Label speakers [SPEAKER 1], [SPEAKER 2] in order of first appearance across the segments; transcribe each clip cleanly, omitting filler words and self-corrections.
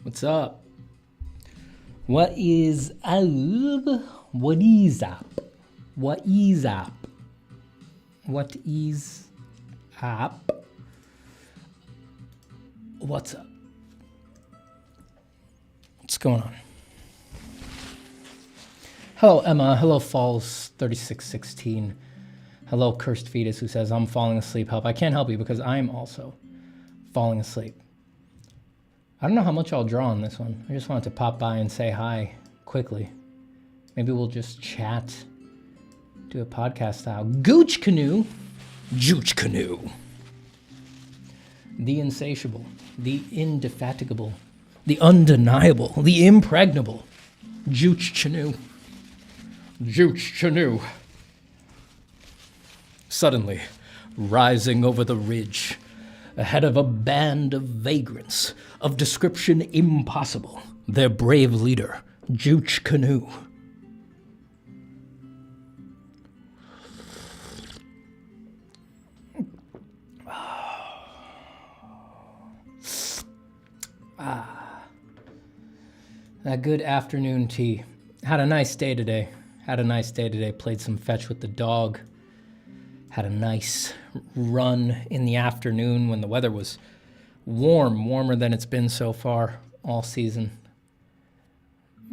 [SPEAKER 1] What's up? What is up? What is up? What is up? What is up? What's up? What's going on? Hello, Emma. Hello, Falls3616. Hello, Cursed Fetus, who says, I'm falling asleep. Help. I can't help you because I'm also falling asleep. I don't know how much I'll draw on this one. I just wanted to pop by and say hi quickly. Maybe we'll just chat, do a podcast style. Gooch Canoe. Jooch Canoe. The insatiable, the indefatigable, the undeniable, the impregnable. Jooch Canoe. Jooch Canoe. Suddenly, rising over the ridge, ahead of a band of vagrants, of description impossible, their brave leader, Jooch Canoe. That good afternoon tea. Had a nice day today. Played some fetch with the dog. Had a nice run in the afternoon when the weather was warmer than it's been so far all season.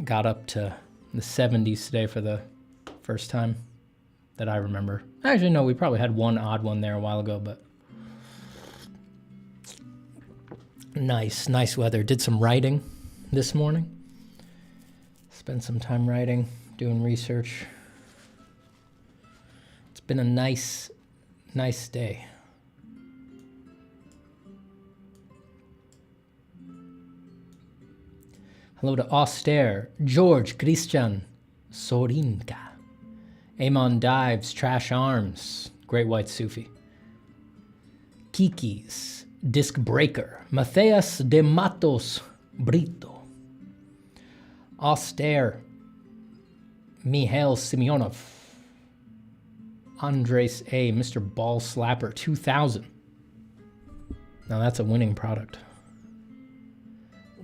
[SPEAKER 1] Got up to the 70s today for the first time that I remember. Actually, no, we probably had one odd one there a while ago, but nice weather. Did some writing this morning. Spent some time writing, doing research. It's been a nice day. Hello to Austere, George Christian, Sorinka, Amon Dives, Trash Arms, Great White Sufi, Kiki's, Disc Breaker, Matthias de Matos Brito, Austere, Mihail Simeonov, Andres A., Mr. Ball Slapper 2000. Now that's a winning product.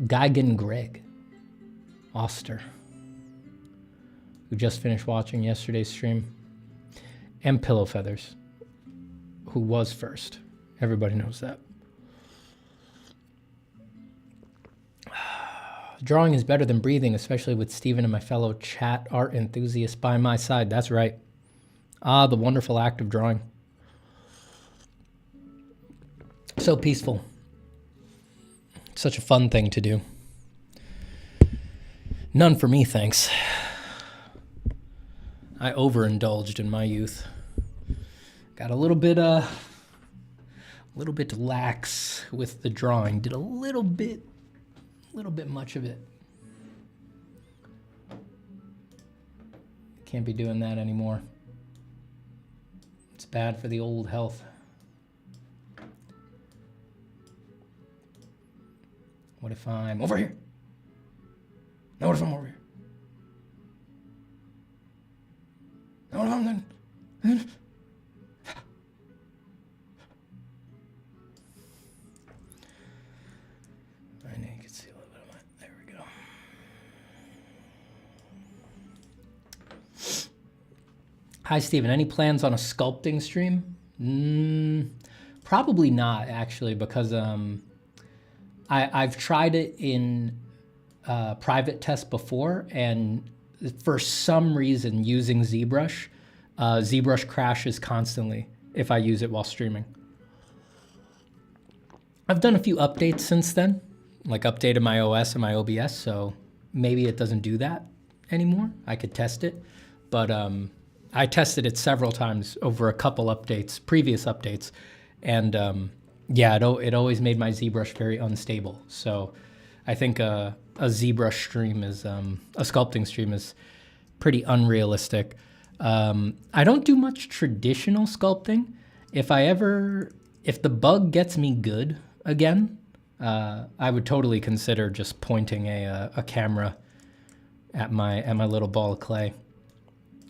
[SPEAKER 1] Geigen Greg, Oster, who just finished watching yesterday's stream, and Pillow Feathers, who was first. Everybody knows that. Drawing is better than breathing, especially with Stephen and my fellow chat art enthusiasts by my side. That's right. Ah, the wonderful act of drawing. So peaceful. Such a fun thing to do. None for me, thanks. I overindulged in my youth. Got a little bit lax with the drawing. Did a little bit much of it. Can't be doing that anymore. It's bad for the old health. What if I'm over here? Now what if I'm over here? Now what if I'm then? I know you can see a little bit of my, there we go. Hi, Stephen. Any plans on a sculpting stream? Probably not, actually, because I've tried it in private test before, and for some reason, using ZBrush, ZBrush crashes constantly if I use it while streaming. I've done a few updates since then, like updated my OS and my OBS, so maybe it doesn't do that anymore. I could test it, but I tested it several times over a couple updates, previous updates, and yeah, it always made my ZBrush very unstable. So I think a ZBrush stream is, a sculpting stream is pretty unrealistic. I don't do much traditional sculpting. If the bug gets me good again, I would totally consider just pointing a camera at my little ball of clay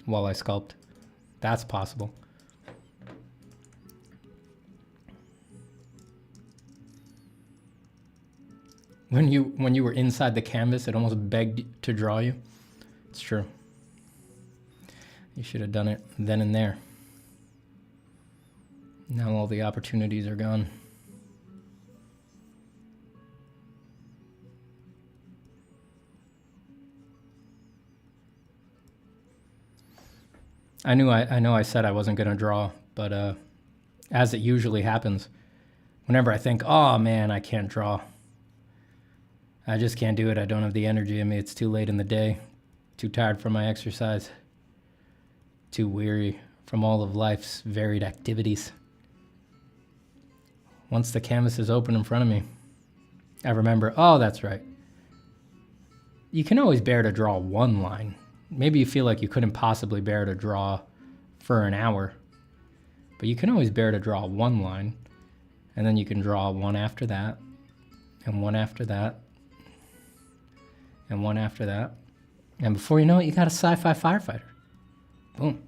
[SPEAKER 1] while I sculpt. That's possible. When you were inside the canvas, it almost begged to draw you. It's true. You should have done it then and there. Now all the opportunities are gone. I know I said I wasn't going to draw, but as it usually happens, whenever I think, oh man, I can't draw, I just can't do it. I don't have the energy. I mean, it's too late in the day, too tired from my exercise, too weary from all of life's varied activities. Once the canvas is open in front of me, I remember, oh, that's right. You can always bear to draw one line. Maybe you feel like you couldn't possibly bear to draw for an hour, but you can always bear to draw one line, and then you can draw one after that, and one after that, and one after that. And before you know it, you got a sci-fi firefighter. Boom.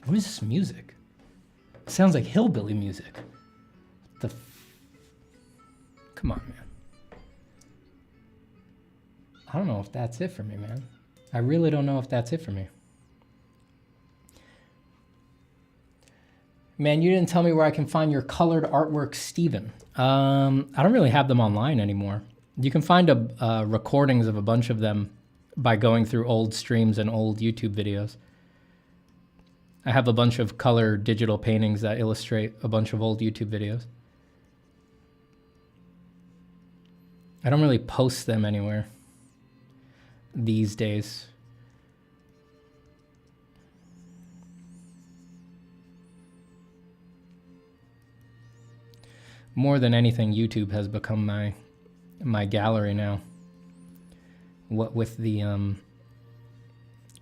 [SPEAKER 1] What is this music? It sounds like hillbilly music. Come on, man. I don't know if that's it for me, man. I really don't know if that's it for me. Man, you didn't tell me where I can find your colored artwork, Steven. I don't really have them online anymore. You can find recordings of a bunch of them by going through old streams and old YouTube videos. I have a bunch of color digital paintings that illustrate a bunch of old YouTube videos. I don't really post them anywhere these days. More than anything, YouTube has become my gallery now. What with the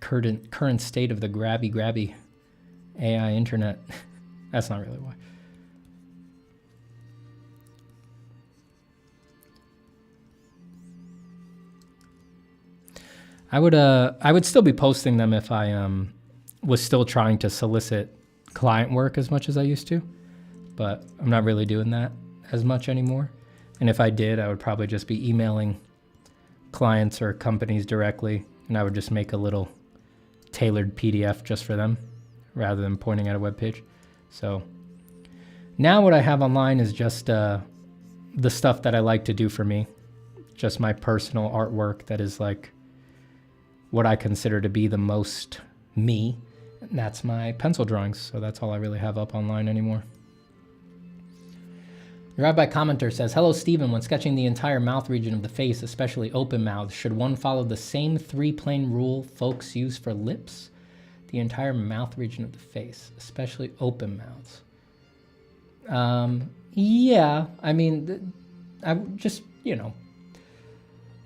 [SPEAKER 1] current state of the grabby AI internet. That's not really why. I would still be posting them if I was still trying to solicit client work as much as I used to, but I'm not really doing that as much anymore. And if I did, I would probably just be emailing clients or companies directly, and I would just make a little tailored PDF just for them, rather than pointing at a web page. So now what I have online is just the stuff that I like to do for me, just my personal artwork that is like what I consider to be the most me, and that's my pencil drawings. So that's all I really have up online anymore. The Rabbi Commenter says, hello, Stephen. When sketching the entire mouth region of the face, especially open mouths, should one follow the same three-plane rule folks use for lips? The entire mouth region of the face, especially open mouths. Yeah, I mean, I just, you know,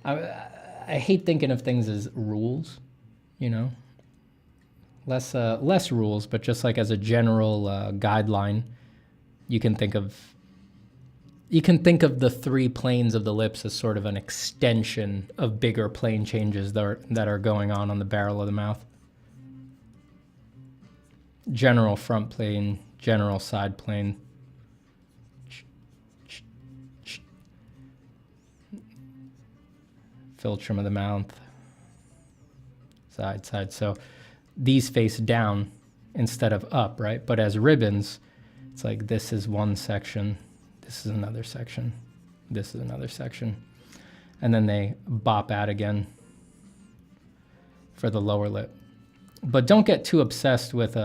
[SPEAKER 1] I hate thinking of things as rules, you know, less rules, but just like as a general guideline, you can think of the three planes of the lips as sort of an extension of bigger plane changes that are going on the barrel of the mouth. General front plane, general side plane. Philtrum of the mouth. Side. So these face down instead of up, right? But as ribbons, it's like this is one section, this is another section, this is another section. And then they bop out again for the lower lip. But don't get too obsessed with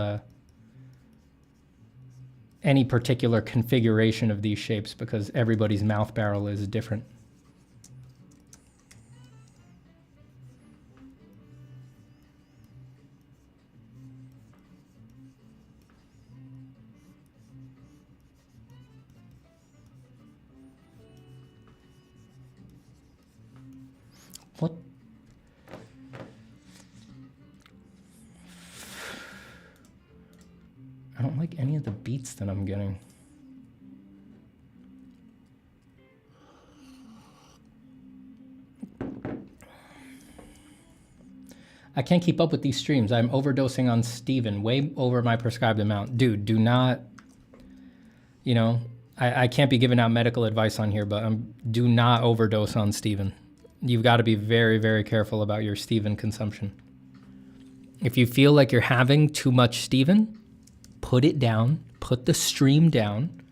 [SPEAKER 1] any particular configuration of these shapes, because everybody's mouth barrel is different. What? I don't like any of the beats that I'm getting. I can't keep up with these streams. I'm overdosing on Steven, way over my prescribed amount. Dude, do not, you know, I can't be giving out medical advice on here, but do not overdose on Steven. You've got to be very, very careful about your Steven consumption. If you feel like you're having too much Steven, put it down, put the stream down,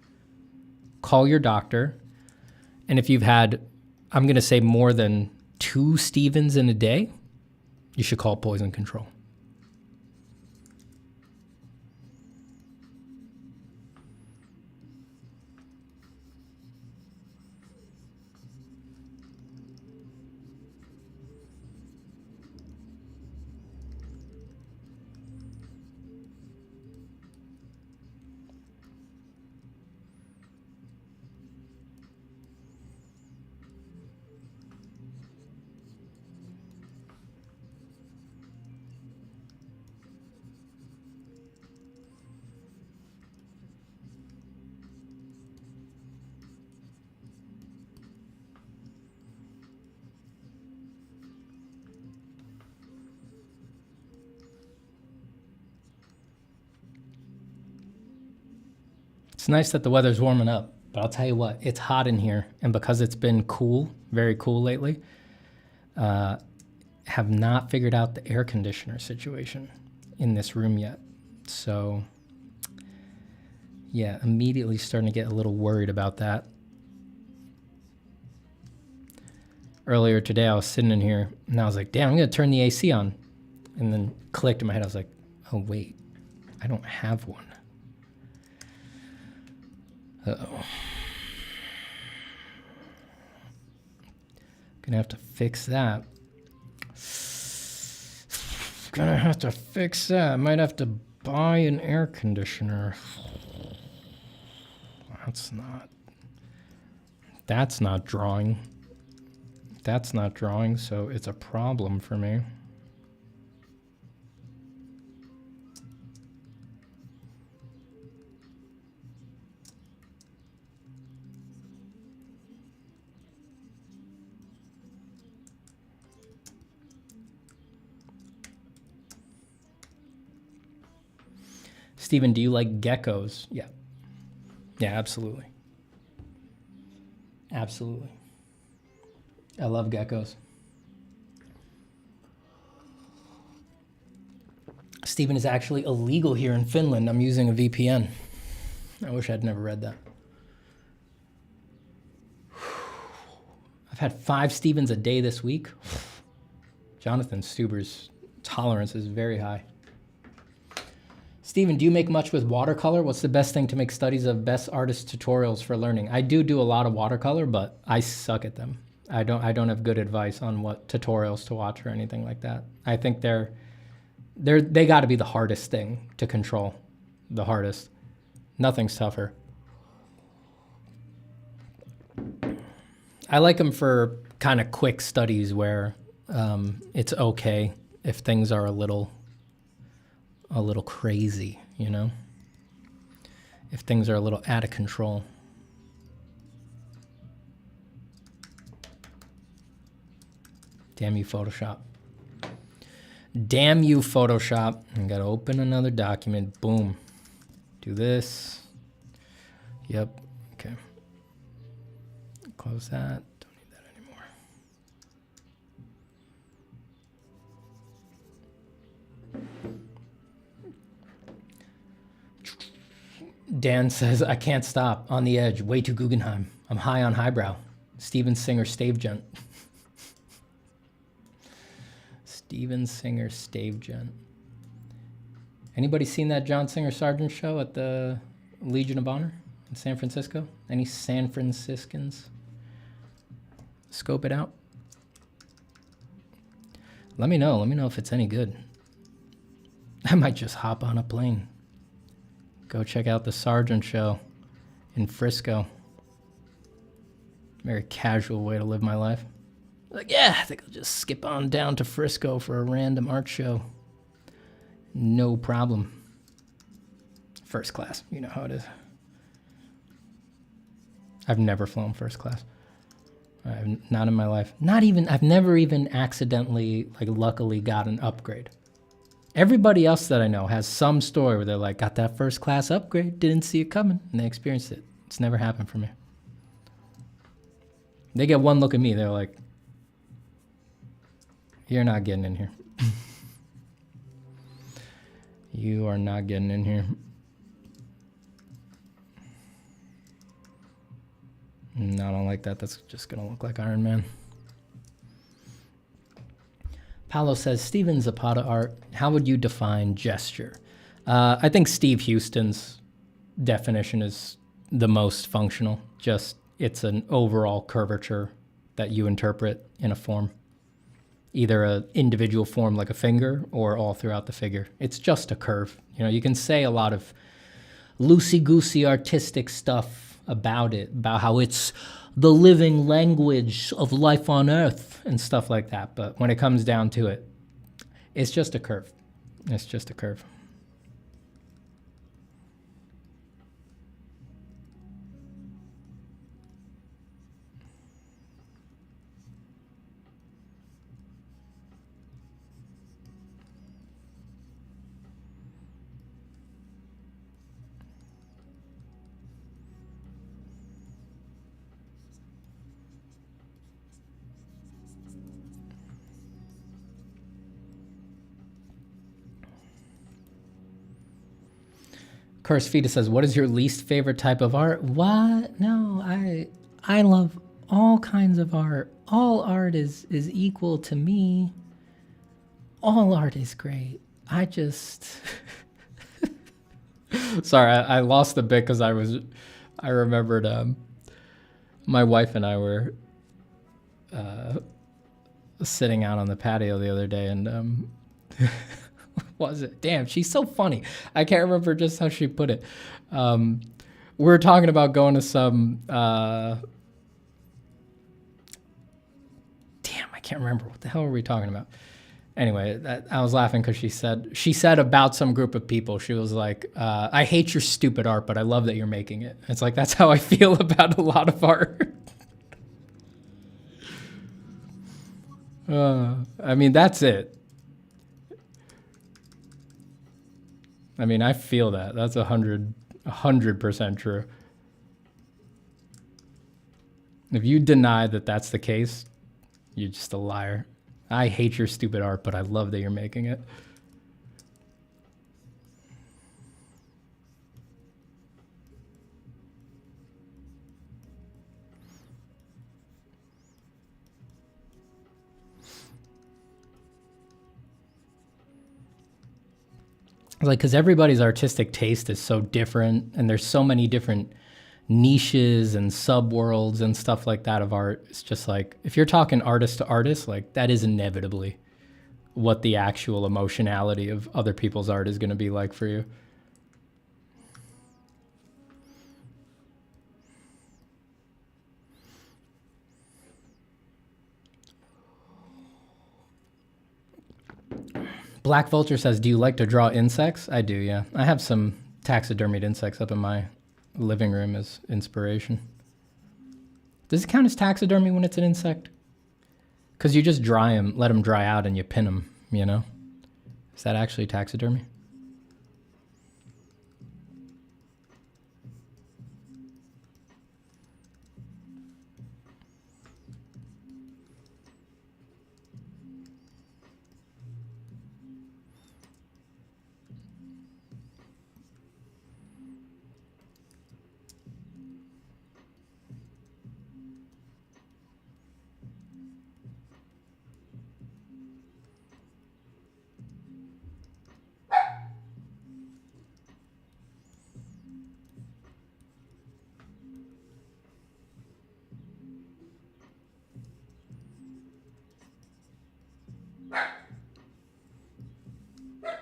[SPEAKER 1] call your doctor. And if you've had, I'm going to say more than 2 Stevens in a day, you should call poison control. It's nice that the weather's warming up, but I'll tell you what, it's hot in here. And because it's been cool, very cool lately, have not figured out the air conditioner situation in this room yet. So yeah, immediately starting to get a little worried about that. Earlier today, I was sitting in here and I was like, damn, I'm going to turn the AC on. And then clicked in my head. I was like, oh, wait, I don't have one. Uh-oh. Gonna have to fix that. Gonna have to fix that. Might have to buy an air conditioner. That's not drawing. That's not drawing, so it's a problem for me. Steven, do you like geckos? Yeah. Yeah, absolutely. Absolutely. I love geckos. Steven is actually illegal here in Finland. I'm using a VPN. I wish I'd never read that. I've had 5 Stevens a day this week. Jonathan Stuber's tolerance is very high. Steven, do you make much with watercolor? What's the best thing to make studies of best artist tutorials for learning? I do a lot of watercolor, but I suck at them. I don't have good advice on what tutorials to watch or anything like that. I think they got to be the hardest thing to control, the hardest. Nothing's tougher. I like them for kind of quick studies where it's okay if things are a little crazy, you know? If things are a little out of control. Damn you, Photoshop. Damn you, Photoshop. I gotta open another document. Boom. Do this. Yep. Okay. Close that. Don't need that anymore. Dan says, I can't stop. On the edge. Way too Guggenheim. I'm high on highbrow. Steven Singer, Stave Gent. Steven Singer, Stave Gent. Anybody seen that John Singer Sargent show at the Legion of Honor in San Francisco? Any San Franciscans? Scope it out. Let me know. Let me know if it's any good. I might just hop on a plane. Go check out the Sargent show in Frisco. Very casual way to live my life. Like, yeah, I think I'll just skip on down to Frisco for a random art show. No problem. First class, you know how it is. I've never flown first class. Not in my life. Not even, I've never even accidentally, like luckily got an upgrade. Everybody else that I know has some story where they're like, got that first class upgrade, didn't see it coming, and they experienced it. It's never happened for me. They get one look at me, they're like, you're not getting in here. You are not getting in here. No, I don't like that. That's just gonna look like Iron Man. Paolo says, Steven Zapata art, how would you define gesture? I think Steve Houston's definition is the most functional. Just, it's an overall curvature that you interpret in a form. Either an individual form like a finger or all throughout the figure. It's just a curve. You know, you can say a lot of loosey-goosey artistic stuff about it, about how it's the living language of life on Earth and stuff like that. But when it comes down to it, it's just a curve. It's just a curve. Curse Fetus says, what is your least favorite type of art? What? No, I love all kinds of art. All art is equal to me. All art is great. I just... Sorry, I lost the bit because I remembered my wife and I were sitting out on the patio the other day and... was it? Damn, she's so funny. I can't remember just how she put it. We were talking about going to some... damn, I can't remember. What the hell were we talking about? Anyway, I was laughing because she said about some group of people, she was like, I hate your stupid art, but I love that you're making it. It's like, that's how I feel about a lot of art. I mean, that's it. I mean, I feel that. That's 100% true. If you deny that that's the case, you're just a liar. I hate your stupid art, but I love that you're making it. Like, because everybody's artistic taste is so different, and there's so many different niches and subworlds and stuff like that of art. It's just like, if you're talking artist to artist, like, that is inevitably what the actual emotionality of other people's art is going to be like for you. Black Vulture says, do you like to draw insects? I do, yeah. I have some taxidermied insects up in my living room as inspiration. Does it count as taxidermy when it's an insect? Because you just dry them, let them dry out, and you pin them, you know? Is that actually taxidermy?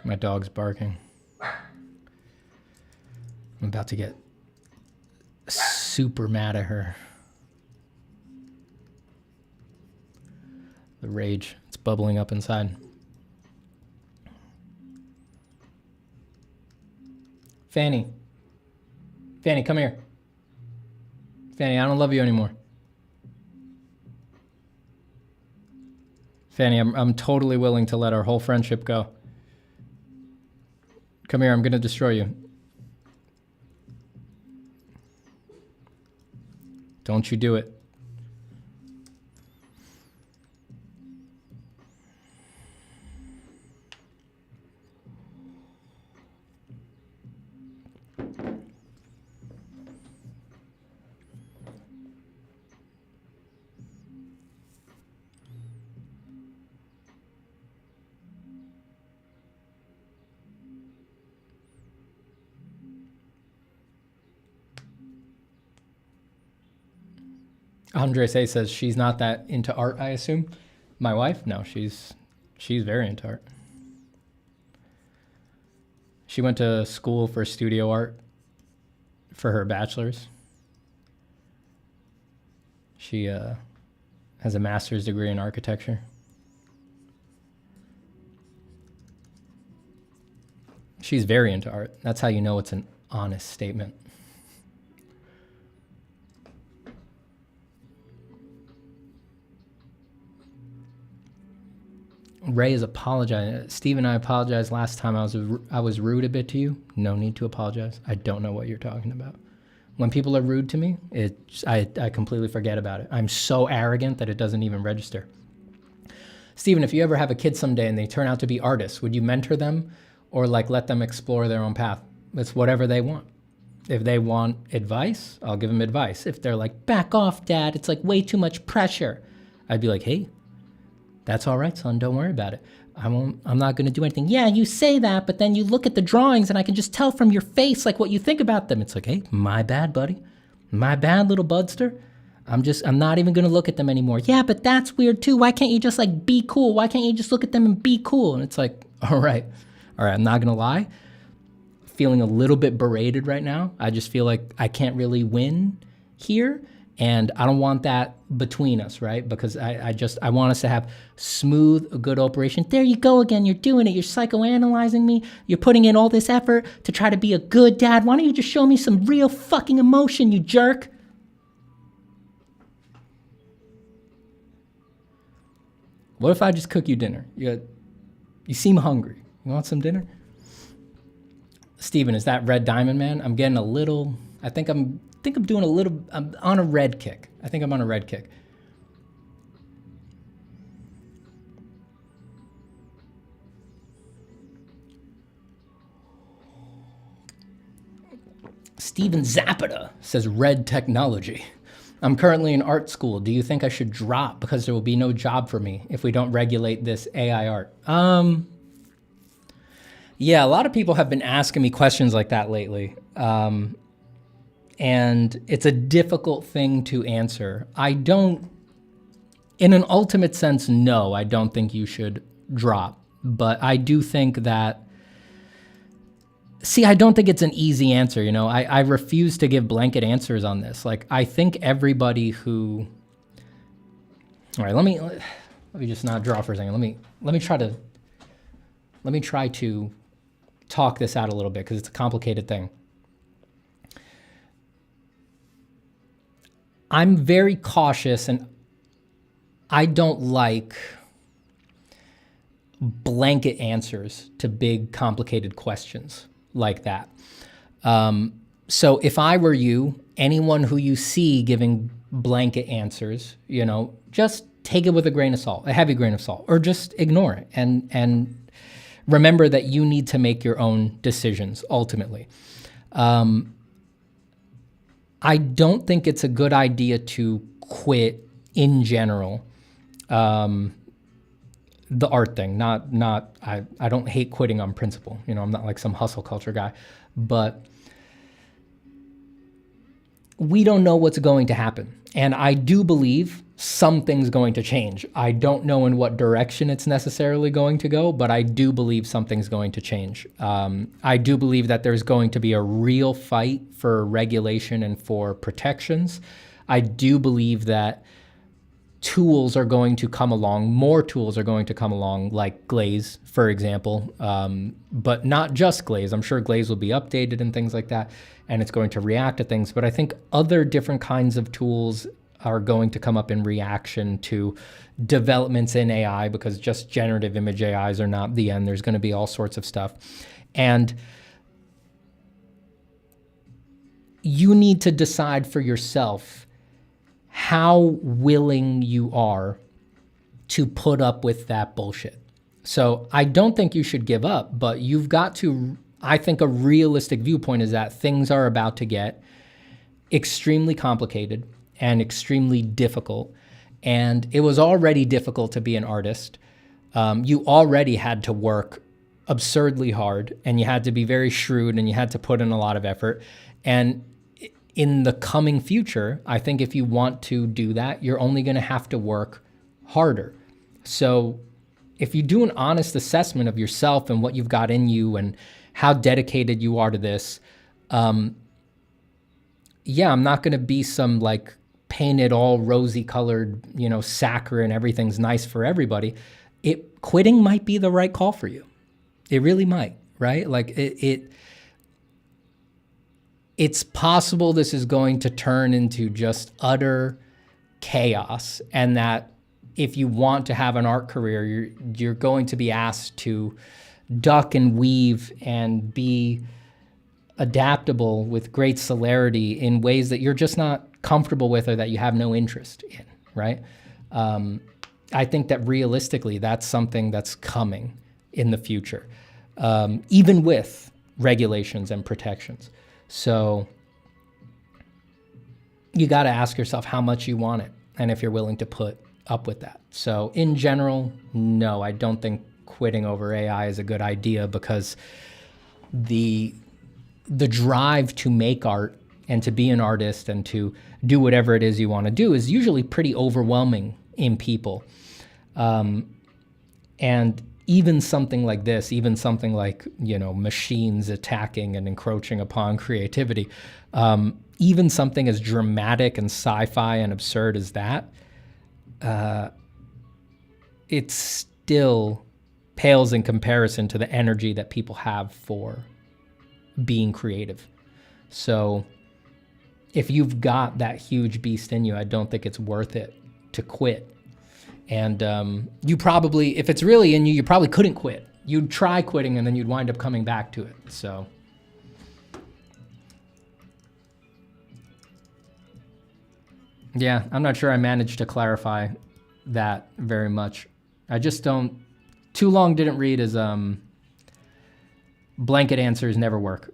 [SPEAKER 1] My dog's barking. I'm about to get super mad at her. The rage, it's bubbling up inside. Fanny. Fanny, come here. Fanny, I don't love you anymore. Fanny, I'm totally willing to let our whole friendship go. Come here, I'm gonna destroy you. Don't you do it. Andres A says she's not that into art, I assume. My wife? No, she's very into art. She went to school for studio art for her bachelor's. She has a master's degree in architecture. She's very into art. That's how you know it's an honest statement. Ray is apologizing. Steve and I apologized last time I was rude a bit to you. No need to apologize. I don't know what you're talking about. When people are rude to me, I completely forget about it. I'm so arrogant that it doesn't even register. Steven, if you ever have a kid someday and they turn out to be artists, would you mentor them or like let them explore their own path? It's whatever they want. If they want advice, I'll give them advice. If they're like, back off, Dad, it's like way too much pressure, I'd be like, hey, that's all right, son. Don't worry about it. I'm not going to do anything. Yeah, you say that, but then you look at the drawings and I can just tell from your face like what you think about them. It's like, hey, my bad, buddy. My bad, little budster. I'm not even going to look at them anymore. Yeah, but that's weird too. Why can't you just like be cool? Why can't you just look at them and be cool? And it's like, all right. I'm not going to lie. Feeling a little bit berated right now. I just feel like I can't really win here. And I don't want that between us, right? Because I want us to have smooth, a good operation. There you go again. You're doing it. You're psychoanalyzing me. You're putting in all this effort to try to be a good dad. Why don't you just show me some real fucking emotion, you jerk? What if I just cook you dinner? You seem hungry. You want some dinner? Steven, is that Red Diamond Man? I'm getting a little, I'm on a red kick. I think I'm on a red kick. Steven Zapata says red technology. I'm currently in art school. Do you think I should drop because there will be no job for me if we don't regulate this AI art? Yeah, a lot of people have been asking me questions like that lately. And it's a difficult thing to answer. In an ultimate sense, no, I don't think you should drop. But I do think that, I don't think it's an easy answer, you know? I refuse to give blanket answers on this. Like, I think everybody who, all right, let me just not draw for a second. Let me try to talk this out a little bit because it's a complicated thing. I'm very cautious and I don't like blanket answers to big, complicated questions like that. So if I were you, anyone who you see giving blanket answers, you know, just take it with a grain of salt, a heavy grain of salt, or just ignore it and remember that you need to make your own decisions ultimately. I don't think it's a good idea to quit in general. The art thing, I don't hate quitting on principle. You know, I'm not like some hustle culture guy, but we don't know what's going to happen. And I do believe something's going to change. I don't know in what direction it's necessarily going to go, but I do believe something's going to change. I do believe that there's going to be a real fight for regulation and for protections. I do believe that tools are going to come along, more tools are going to come along, like glaze, for example, but not just glaze. I'm sure glaze will be updated and things like that, and it's going to react to things. But I think other different kinds of tools are going to come up in reaction to developments in AI, because just generative image AIs are not the end. There's going to be all sorts of stuff. And you need to decide for yourself how willing you are to put up with that bullshit. So I don't think you should give up, but you've got to, I think a realistic viewpoint is that things are about to get extremely complicated and extremely difficult. And it was already difficult to be an artist. You already had to work absurdly hard, and you had to be very shrewd, and you had to put in a lot of effort. And in the coming future, I think if you want to do that, you're only going to have to work harder. So if you do an honest assessment of yourself and what you've got in you and how dedicated you are to this, yeah, I'm not going to be some like painted all rosy colored, you know, saccharine, everything's nice for everybody. Quitting might be the right call for you. It really might, right? Like it's possible this is going to turn into just utter chaos, and that if you want to have an art career, you're going to be asked to duck and weave and be adaptable with great celerity in ways that you're just not comfortable with or that you have no interest in, right? I think that realistically, that's something that's coming in the future, even with regulations and protections. So you got to ask yourself how much you want it and if you're willing to put up with that. So in general, no, I don't think quitting over AI is a good idea, because the drive to make art and to be an artist and to do whatever it is you want to do is usually pretty overwhelming in people. And even something like this, even something like, you know, machines attacking and encroaching upon creativity, even something as dramatic and sci-fi and absurd as that, it still pales in comparison to the energy that people have for being creative. So if you've got that huge beast in you, I don't think it's worth it to quit. And you probably, if it's really in you, you probably couldn't quit. You'd try quitting and then you'd wind up coming back to it. So yeah, I'm not sure I managed to clarify that very much. I just don't, too long didn't read as blanket answers never work.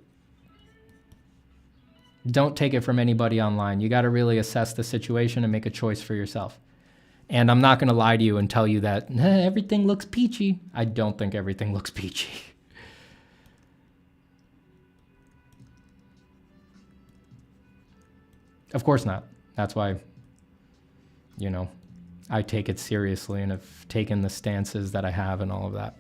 [SPEAKER 1] Don't take it from anybody online. You got to really assess the situation and make a choice for yourself. And I'm not going to lie to you and tell you that everything looks peachy. I don't think everything looks peachy. Of course not. That's why, you know, I take it seriously and have taken the stances that I have and all of that.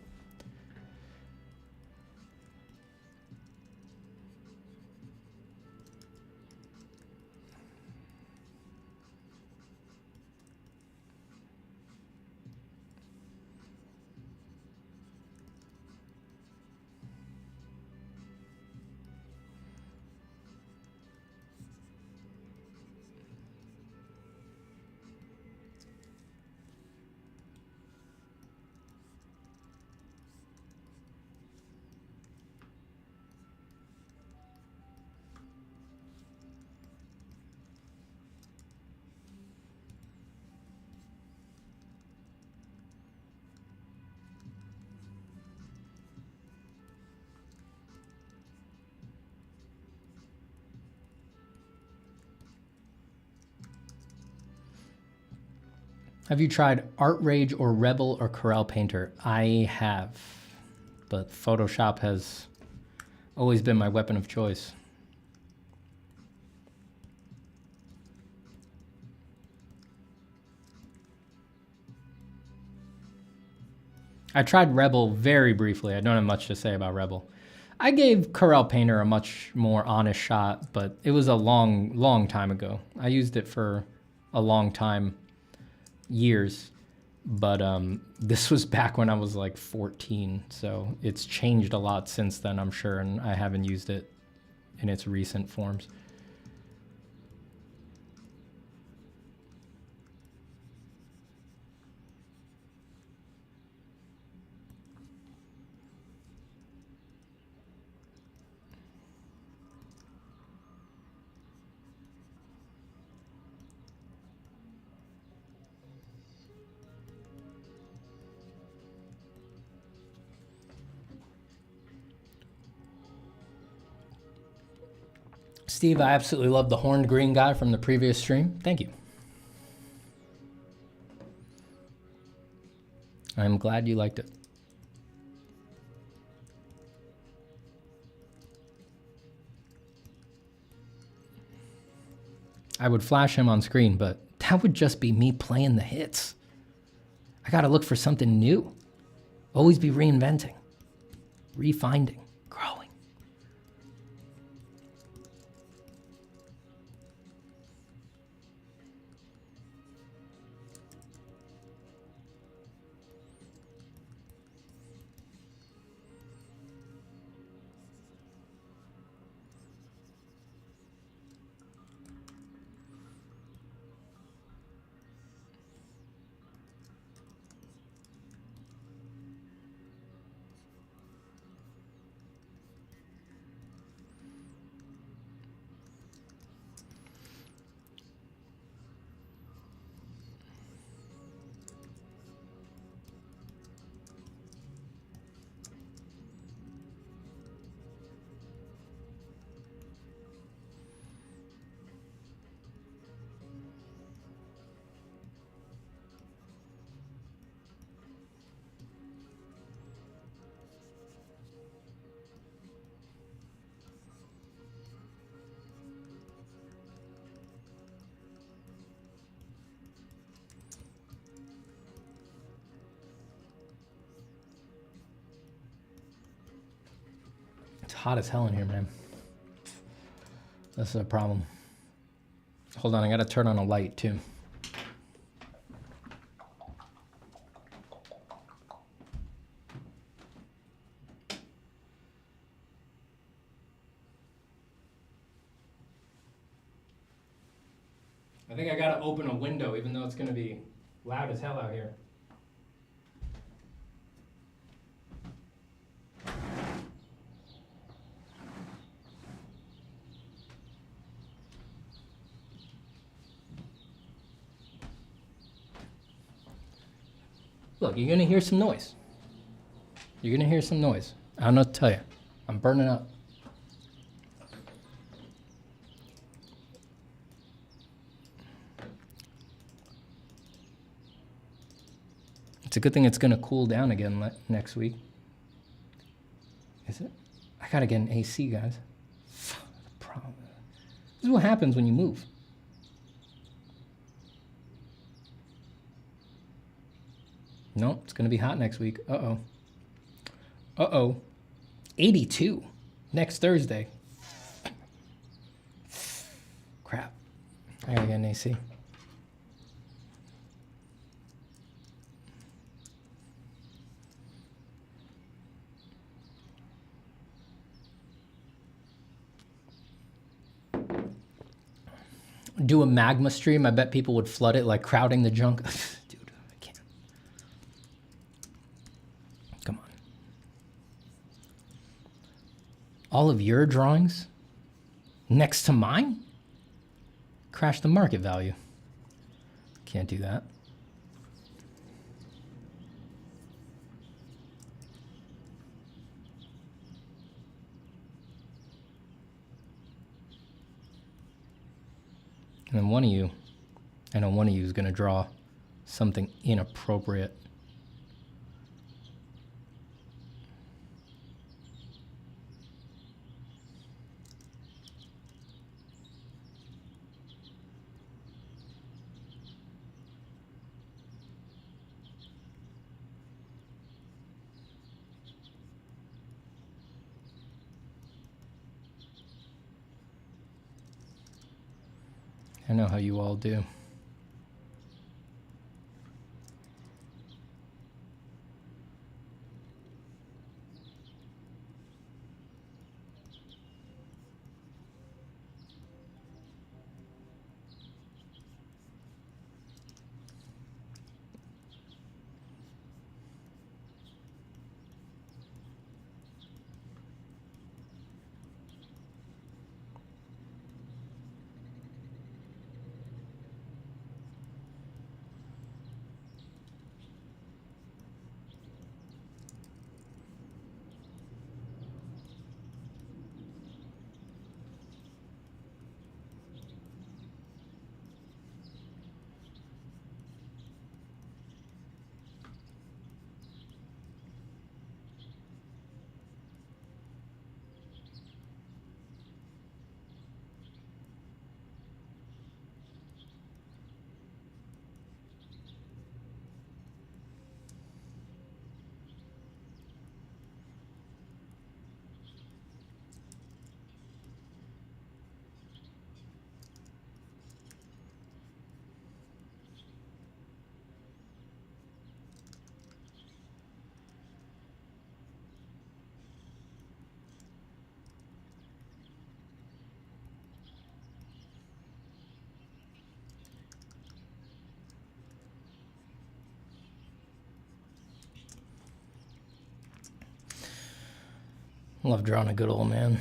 [SPEAKER 1] Have you tried Art Rage or Rebel or Corel Painter? I have, but Photoshop has always been my weapon of choice. I tried Rebel very briefly. I don't have much to say about Rebel. I gave Corel Painter a much more honest shot, but it was a long time ago. I used it for a long time, years, but this was back when I was like 14, so it's changed a lot since then, I'm sure, and I haven't used it in its recent forms. Steve, I absolutely love the horned green guy from the previous stream. Thank you. I'm glad you liked it. I would flash him on screen, but that would just be me playing the hits. I gotta look for something new. Always be reinventing, refinding, growing. It's hot as hell in here, man. That's a problem. Hold on, I gotta turn on a light too. I think I gotta open a window even though it's gonna be loud as hell out here. Look, you're gonna hear some noise. You're gonna hear some noise. I don't know what to tell you. I'm burning up. It's a good thing it's gonna cool down again next week. Is it? I gotta get an AC, guys. The problem. This is what happens when you move. No, it's gonna be hot next week. Uh-oh. Uh-oh. 82 next Thursday. Crap. I gotta get an AC. Do a magma stream. I bet people would flood it, like crowding the junk. Dude, I can't. Come on. All of your drawings next to mine? Crash the market value. Can't do that. And then one of you, I know one of you is going to draw something inappropriate. I know how you all do. Love drawing a good old man.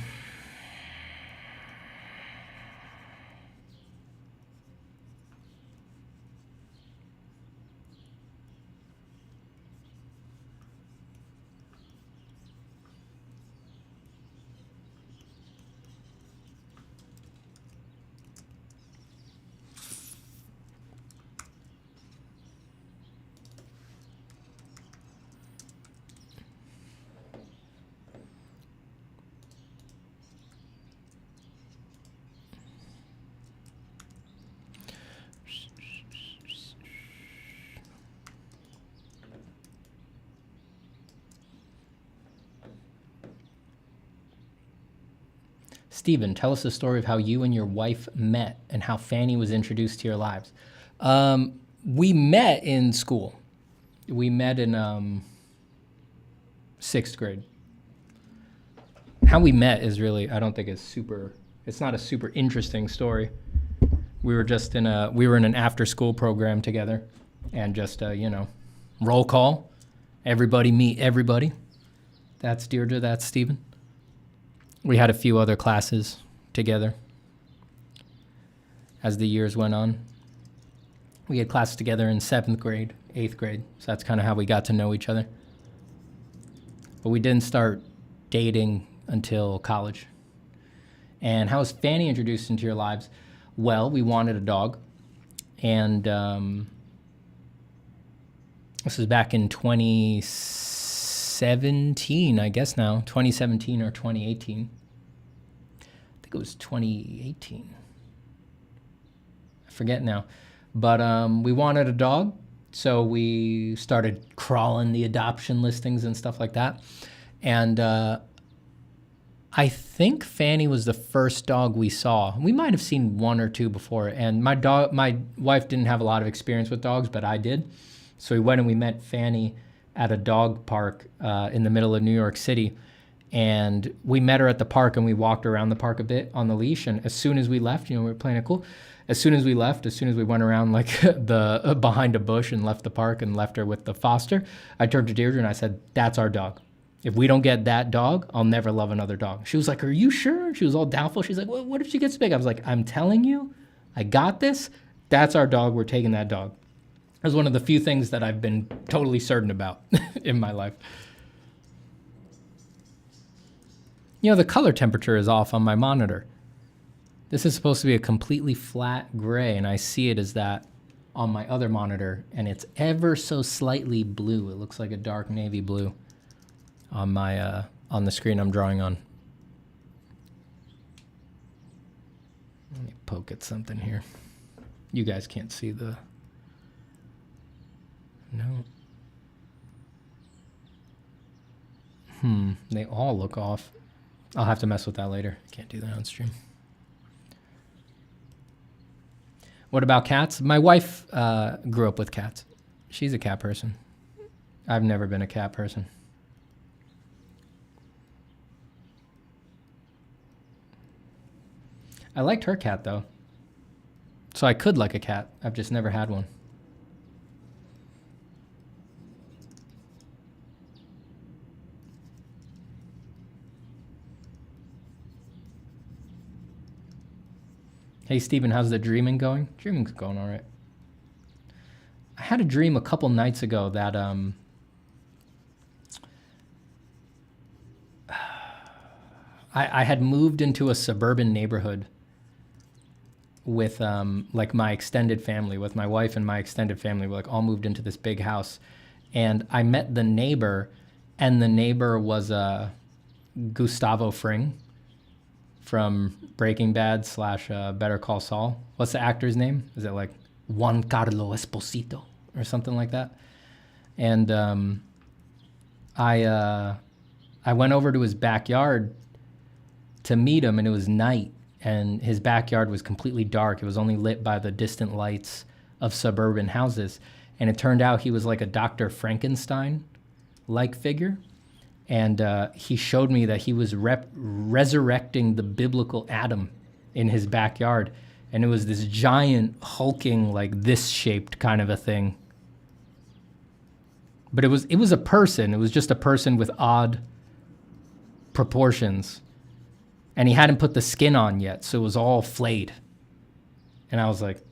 [SPEAKER 1] Stephen, tell us the story of how you and your wife met and how Fanny was introduced to your lives. We met in school. We met in 6th grade. How we met is really, I don't think it's not a super interesting story. We were just in an after school program together and just, you know, roll call. Everybody meet everybody. That's Deirdre, that's Stephen. We had a few other classes together as the years went on. We had classes together in 7th grade, 8th grade, so that's kind of how we got to know each other. But we didn't start dating until college. And how was Fanny introduced into your lives? Well, we wanted a dog, and this was back in 2017, I guess now, 2017 or 2018. I think it was 2018. I forget now. But we wanted a dog, so we started crawling the adoption listings and stuff like that. And I think Fanny was the first dog we saw. We might have seen one or two before. And my wife didn't have a lot of experience with dogs, but I did. So we went and we met Fanny at a dog park in the middle of New York City. And we met her at the park and we walked around the park a bit on the leash. And as soon as we left, you know, we were playing it cool. As soon as we went around like behind a bush and left the park and left her with the foster, I turned to Deirdre and I said, that's our dog. If we don't get that dog, I'll never love another dog. She was like, are you sure? She was all doubtful. She's like, well, what if she gets big? I was like, I'm telling you, I got this. That's our dog. We're taking that dog. It was one of the few things that I've been totally certain about in my life. You know, the color temperature is off on my monitor. This is supposed to be a completely flat gray, and I see it as that on my other monitor, and it's ever so slightly blue. It looks like a dark navy blue on my on the screen I'm drawing on. Let me poke at something here. You guys can't see the... No. They all look off. I'll have to mess with that later. Can't do that on stream. What about cats? My wife grew up with cats. She's a cat person. I've never been a cat person. I liked her cat, though. So I could like a cat. I've just never had one. Hey, Stephen, how's the dreaming going? Dreaming's going all right. I had a dream a couple nights ago that I had moved into a suburban neighborhood with like my extended family, with my wife and my extended family. We like all moved into this big house, and I met the neighbor, and the neighbor was Gustavo Fring from Breaking Bad / Better Call Saul. What's the actor's name? Is it like Juan Carlo Esposito or something like that? And I went over to his backyard to meet him, and it was night, and his backyard was completely dark. It was only lit by the distant lights of suburban houses. And it turned out he was like a Dr. Frankenstein-like figure. And he showed me that he was resurrecting the biblical Adam in his backyard. And it was this giant, hulking, like this shaped kind of a thing. But it was a person. It was just a person with odd proportions. And he hadn't put the skin on yet, so it was all flayed. And I was like,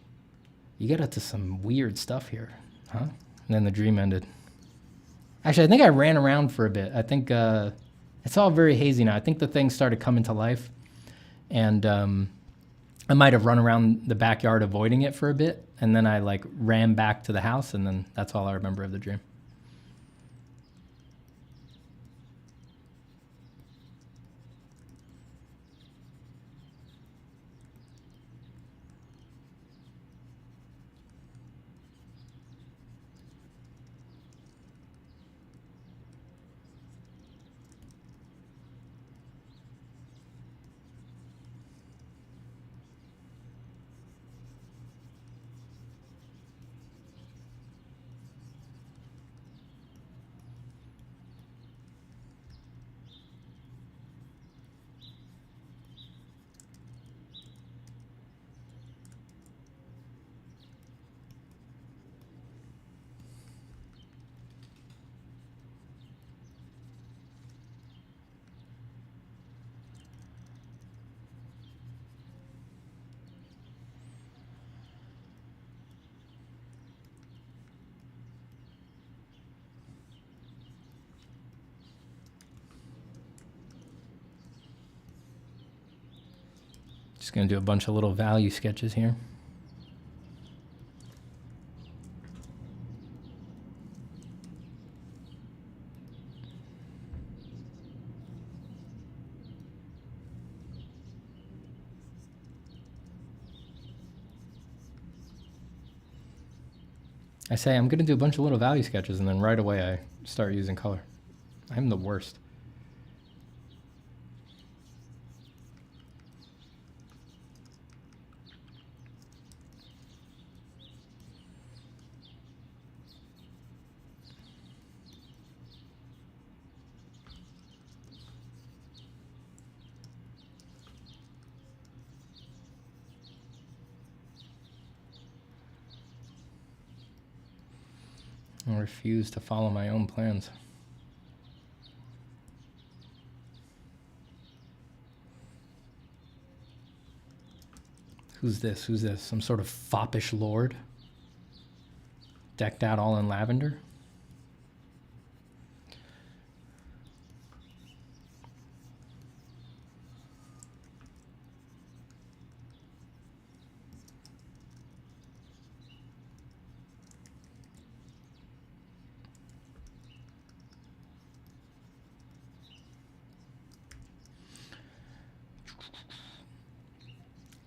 [SPEAKER 1] you get up to some weird stuff here, huh? And then the dream ended. Actually, I think I ran around for a bit. I think it's all very hazy now. I think the thing started coming to life. And I might have run around the backyard avoiding it for a bit. And then I like ran back to the house, and then that's all I remember of the dream. Just gonna do a bunch of little value sketches here. I say I'm gonna do a bunch of little value sketches, and then right away I start using color. I'm the worst. I refuse to follow my own plans. Who's this? Who's this? Some sort of foppish lord? Decked out all in lavender?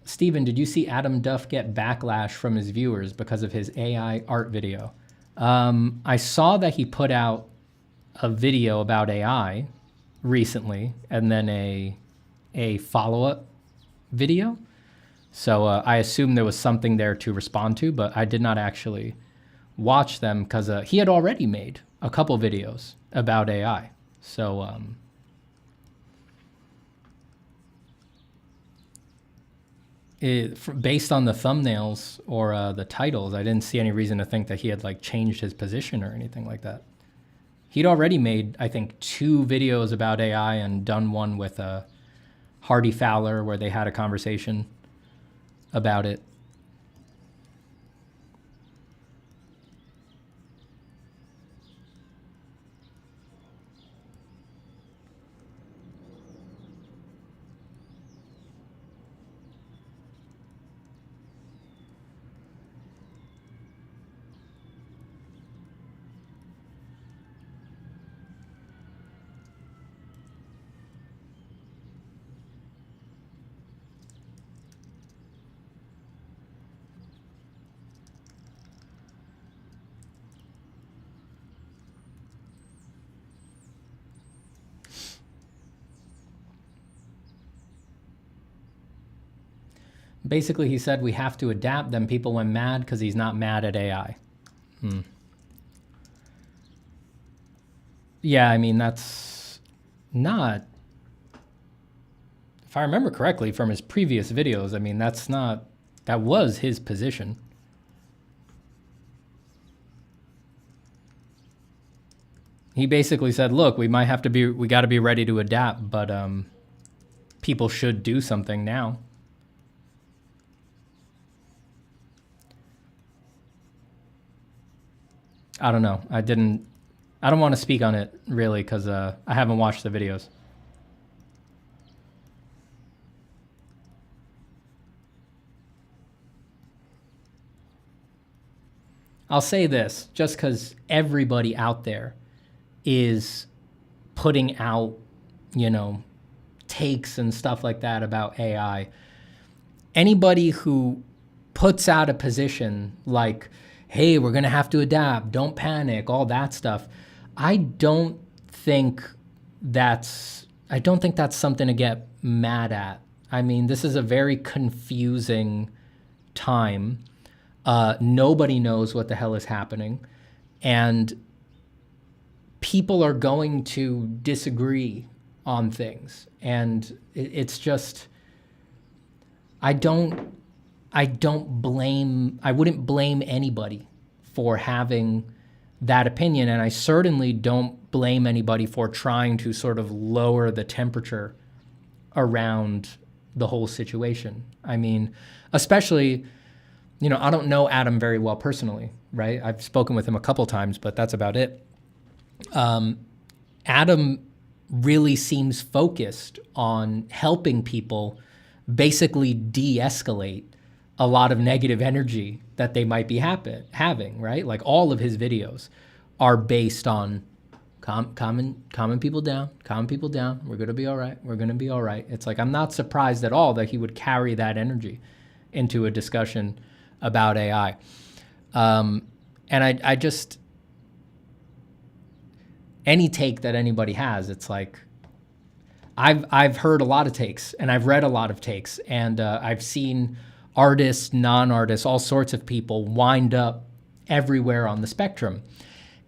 [SPEAKER 1] Steven, did you see Adam Duff get backlash from his viewers because of his AI art video? I saw that he put out a video about AI recently, and then a follow-up video. So I assume there was something there to respond to, but I did not actually watch them because he had already made a couple videos about AI. So based on the thumbnails or the titles, I didn't see any reason to think that he had like changed his position or anything like that. He'd already made, I think, 2 videos about AI and done one with Hardy Fowler where they had a conversation about it. Basically, he said we have to adapt. Then people went mad because he's not mad at AI. Yeah, I mean, that's not... If I remember correctly from his previous videos, I mean, that's not... That was his position. He basically said, look, we got to be ready to adapt, but people should do something now. I don't know. I don't want to speak on it really because I haven't watched the videos. I'll say this, just because everybody out there is putting out, you know, takes and stuff like that about AI. Anybody who puts out a position like, hey, we're going to have to adapt, don't panic, all that stuff, I don't think that's something to get mad at. I mean, this is a very confusing time. Nobody knows what the hell is happening. And people are going to disagree on things. And it's just, I wouldn't blame anybody for having that opinion. And I certainly don't blame anybody for trying to sort of lower the temperature around the whole situation. I mean, especially, you know, I don't know Adam very well personally, right? I've spoken with him a couple times, but that's about it. Adam really seems focused on helping people basically de-escalate a lot of negative energy that they might be having, right? Like all of his videos are based on calming people down, calm people down. We're going to be all right. We're going to be all right. It's like, I'm not surprised at all that he would carry that energy into a discussion about AI. And I just, any take that anybody has, it's like, I've heard a lot of takes and I've read a lot of takes, and I've seen artists, non-artists, all sorts of people wind up everywhere on the spectrum.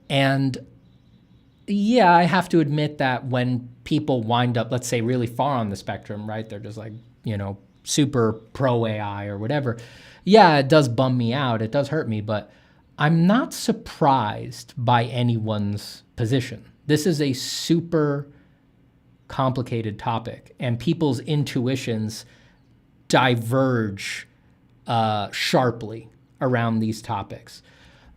[SPEAKER 1] And yeah, I have to admit that when people wind up, let's say, really far on the spectrum, right? They're just like, you know, super pro AI or whatever. Yeah, it does bum me out. It does hurt me, but I'm not surprised by anyone's position. This is a super complicated topic, and people's intuitions diverge sharply around these topics.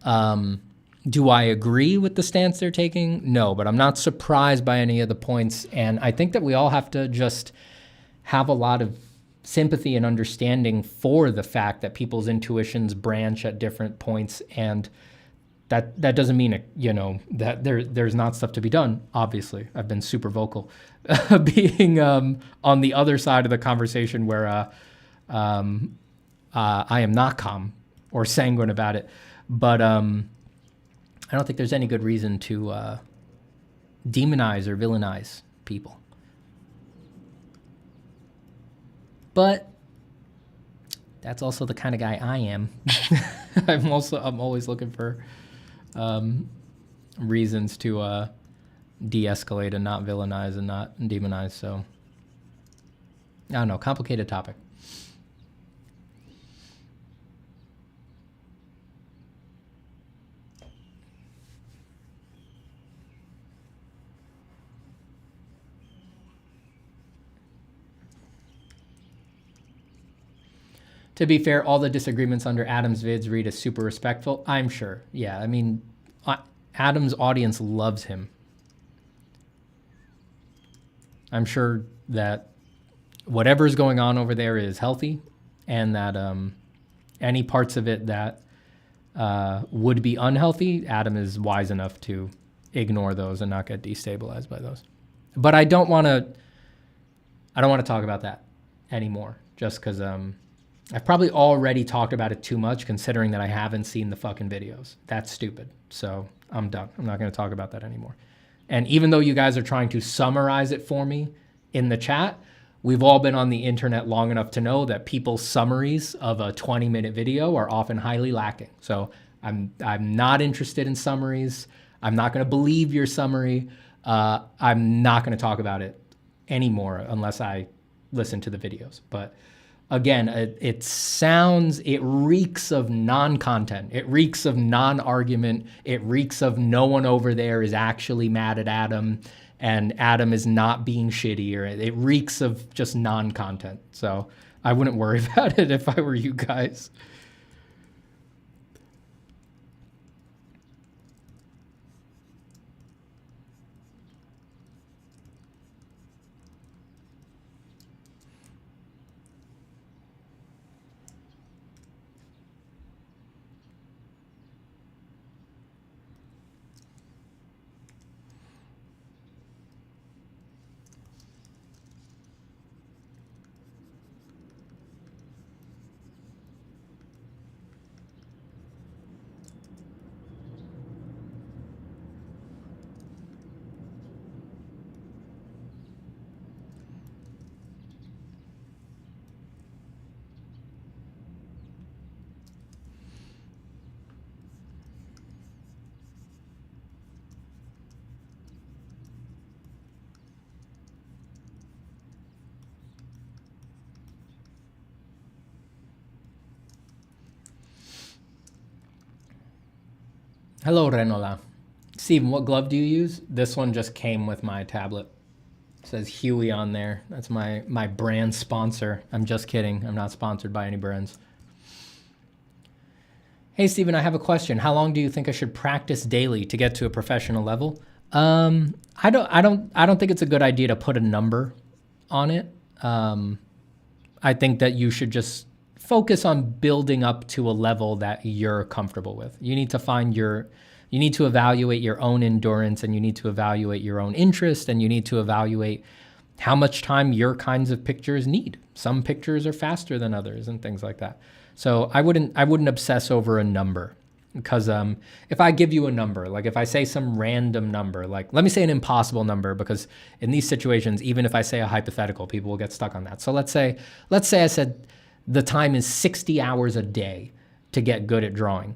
[SPEAKER 1] Do I agree with the stance they're taking? No, but I'm not surprised by any of the points, and I think that we all have to just have a lot of sympathy and understanding for the fact that people's intuitions branch at different points, and that doesn't mean, you know, that there's not stuff to be done. Obviously, I've been super vocal, being on the other side of the conversation where I am not calm or sanguine about it, but I don't think there's any good reason to demonize or villainize people. But that's also the kind of guy I am. I'm always looking for reasons to de-escalate and not villainize and not demonize. So I don't know, complicated topic. To be fair, all the disagreements under Adam's vids read as super respectful. I'm sure. Yeah, I mean, Adam's audience loves him. I'm sure that whatever's going on over there is healthy, and that any parts of it that would be unhealthy, Adam is wise enough to ignore those and not get destabilized by those. But I don't want to talk about that anymore, just because I've probably already talked about it too much, considering that I haven't seen the fucking videos. That's stupid. So I'm done. I'm not going to talk about that anymore. And even though you guys are trying to summarize it for me in the chat, we've all been on the internet long enough to know that people's summaries of a 20-minute video are often highly lacking. So I'm not interested in summaries. I'm not going to believe your summary. I'm not going to talk about it anymore unless I listen to the videos. But again, it reeks of non-content. It reeks of non-argument. It reeks of no one over there is actually mad at Adam and Adam is not being shitty, or it reeks of just non-content. So I wouldn't worry about it if I were you guys. Hello, Renola. Steven, what glove do you use? This one just came with my tablet. It says Huey on there. That's my brand sponsor. I'm just kidding. I'm not sponsored by any brands. Hey, Steven, I have a question. How long do you think I should practice daily to get to a professional level? I don't think it's a good idea to put a number on it. I think that you should just focus on building up to a level that you're comfortable with. You need to evaluate your own endurance, and you need to evaluate your own interest, and you need to evaluate how much time your kinds of pictures need. Some pictures are faster than others and things like that. So I wouldn't obsess over a number, because if I give you a number, like if I say some random number, like let me say an impossible number, because in these situations, even if I say a hypothetical, people will get stuck on that. So let's say I said the time is 60 hours a day to get good at drawing.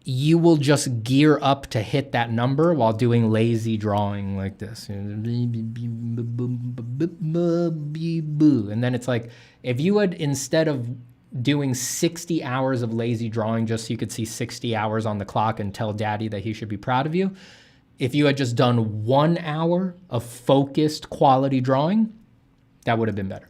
[SPEAKER 1] You will just gear up to hit that number while doing lazy drawing like this. And then it's like, if you had, instead of doing 60 hours of lazy drawing just so you could see 60 hours on the clock and tell daddy that he should be proud of you, if you had just done 1 hour of focused quality drawing, that would have been better.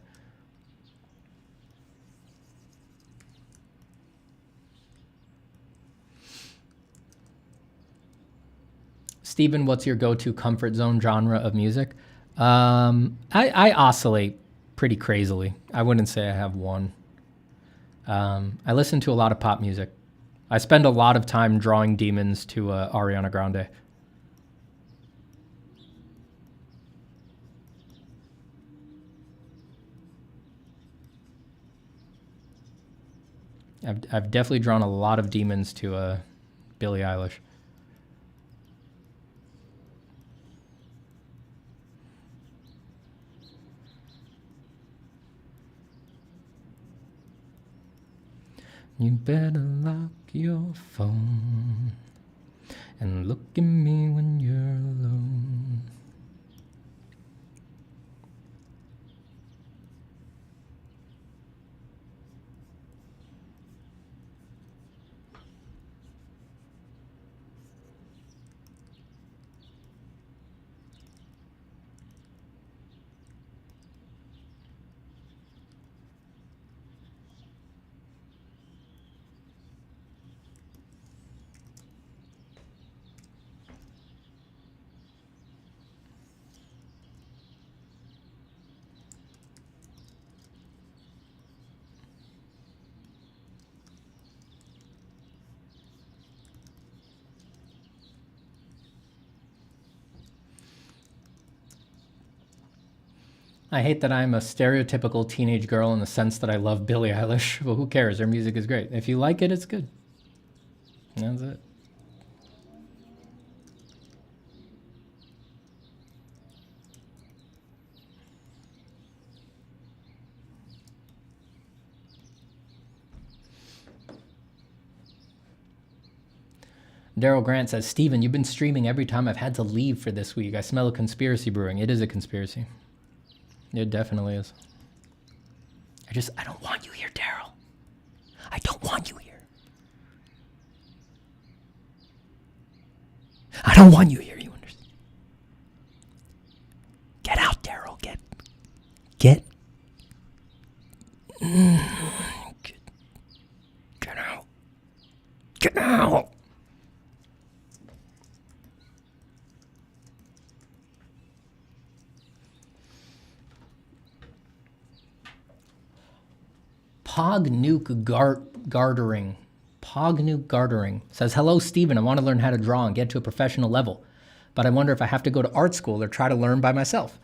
[SPEAKER 1] Steven, what's your go-to comfort zone genre of music? I oscillate pretty crazily. I wouldn't say I have one. I listen to a lot of pop music. I spend a lot of time drawing demons to Ariana Grande. I've definitely drawn a lot of demons to Billie Eilish. You better lock your phone and look at me when you're alone. I hate that I'm a stereotypical teenage girl in the sense that I love Billie Eilish. Well, who cares? Her music is great. If you like it, it's good. That's it. Daryl Grant says, Steven, you've been streaming every time I've had to leave for this week. I smell a conspiracy brewing. It is a conspiracy. It definitely is. I don't want you here, Daryl. I don't want you here. I don't want you here, you understand? Get out, Daryl. Get. Get out. Get out. Pognuke Gartering. Pognuke Gartering says, hello, Stephen. I want to learn how to draw and get to a professional level, but I wonder if I have to go to art school or try to learn by myself.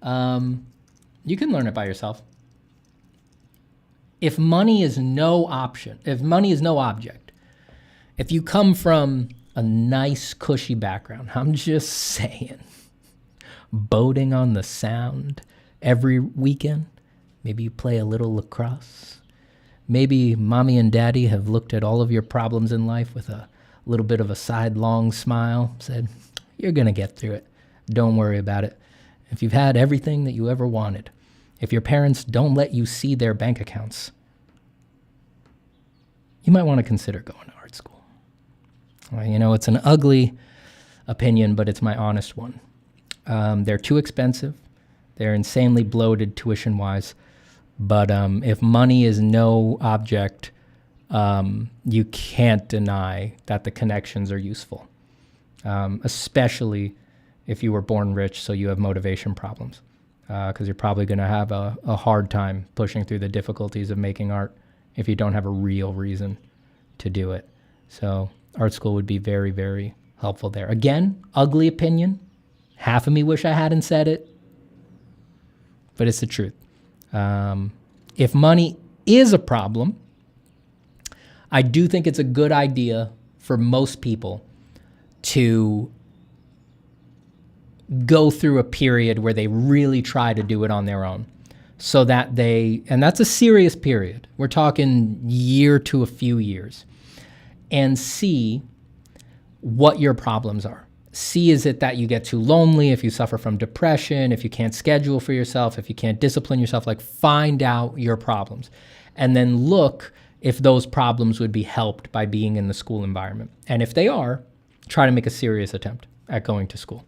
[SPEAKER 1] You can learn it by yourself. If money is no option, if money is no object, if you come from a nice, cushy background, I'm just saying, boating on the Sound every weekend, maybe you play a little lacrosse, maybe mommy and daddy have looked at all of your problems in life with a little bit of a sidelong smile, said, you're going to get through it. Don't worry about it. If you've had everything that you ever wanted, if your parents don't let you see their bank accounts, you might want to consider going to art school. Well, you know, it's an ugly opinion, but it's my honest one. They're too expensive. They're insanely bloated tuition-wise. But if money is no object, you can't deny that the connections are useful, especially if you were born rich, so you have motivation problems, because you're probably going to have a hard time pushing through the difficulties of making art if you don't have a real reason to do it. So art school would be very, very helpful there. Again, ugly opinion. Half of me wish I hadn't said it, but it's the truth. If money is a problem, I do think it's a good idea for most people to go through a period where they really try to do it on their own, so that and that's a serious period. We're talking year to a few years, and see what your problems are. See, is it that you get too lonely, if you suffer from depression, if you can't schedule for yourself, if you can't discipline yourself, like find out your problems. And then look if those problems would be helped by being in the school environment. And if they are, try to make a serious attempt at going to school.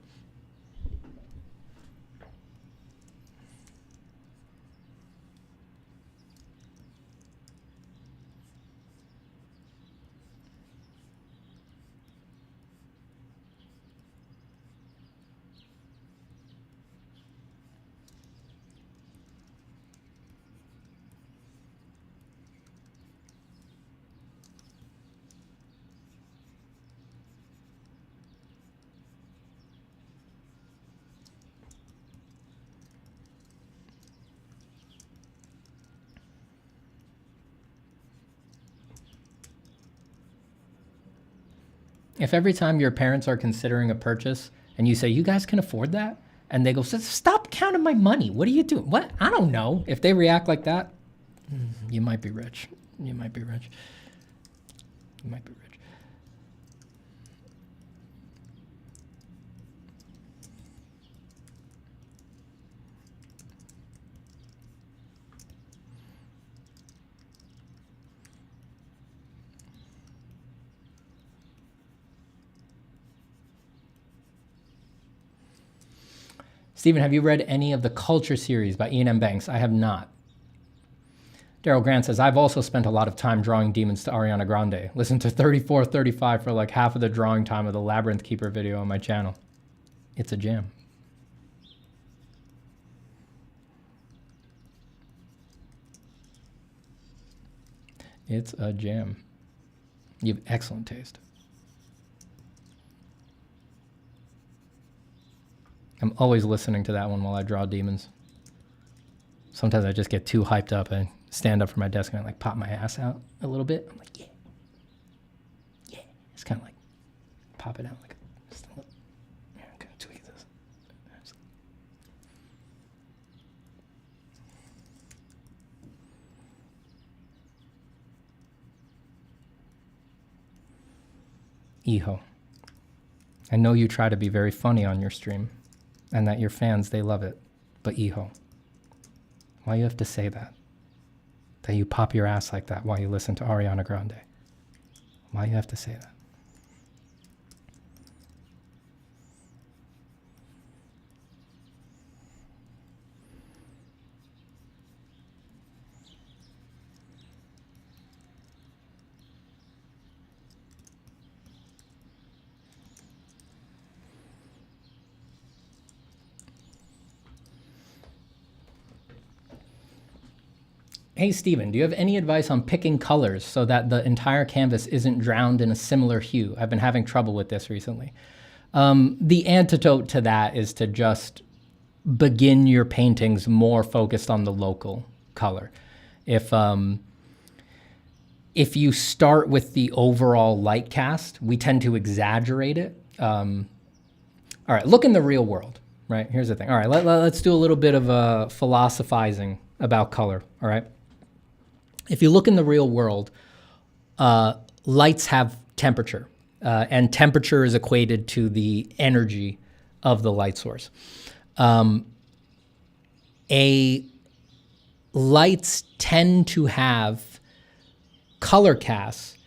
[SPEAKER 1] If every time your parents are considering a purchase and you say, you guys can afford that? And they go, stop counting my money. What are you doing? What? I don't know. If they react like that, you might be rich. You might be rich. You might be rich. Stephen, have you read any of the Culture series by Ian M. Banks? I have not. Daryl Grant says, I've also spent a lot of time drawing demons to Ariana Grande. Listen to 3435 for like half of the drawing time of the Labyrinth Keeper video on my channel. It's a jam. It's a jam. You have excellent taste. I'm always listening to that one while I draw demons. Sometimes I just get too hyped up and stand up from my desk and I like pop my ass out a little bit. I'm like, yeah. Yeah. It's kind of like pop it out like just a little. Yeah, I'm going to tweak this. Iho. I know you try to be very funny on your stream, and that your fans, they love it. But Iho, why you have to say that? that you pop your ass like that while you listen to Ariana Grande. Why do you have to say that? Hey, Steven, do you have any advice on picking colors so that the entire canvas isn't drowned in a similar hue? I've been having trouble with this recently. The antidote to that is to just begin your paintings more focused on the local color. If you start with the overall light cast, we tend to exaggerate it. All right, look in the real world, right? Here's the thing. All right, let's do a little bit of philosophizing about color, all right? If you look in the real world, lights have temperature, and temperature is equated to the energy of the light source. Lights tend to have color casts,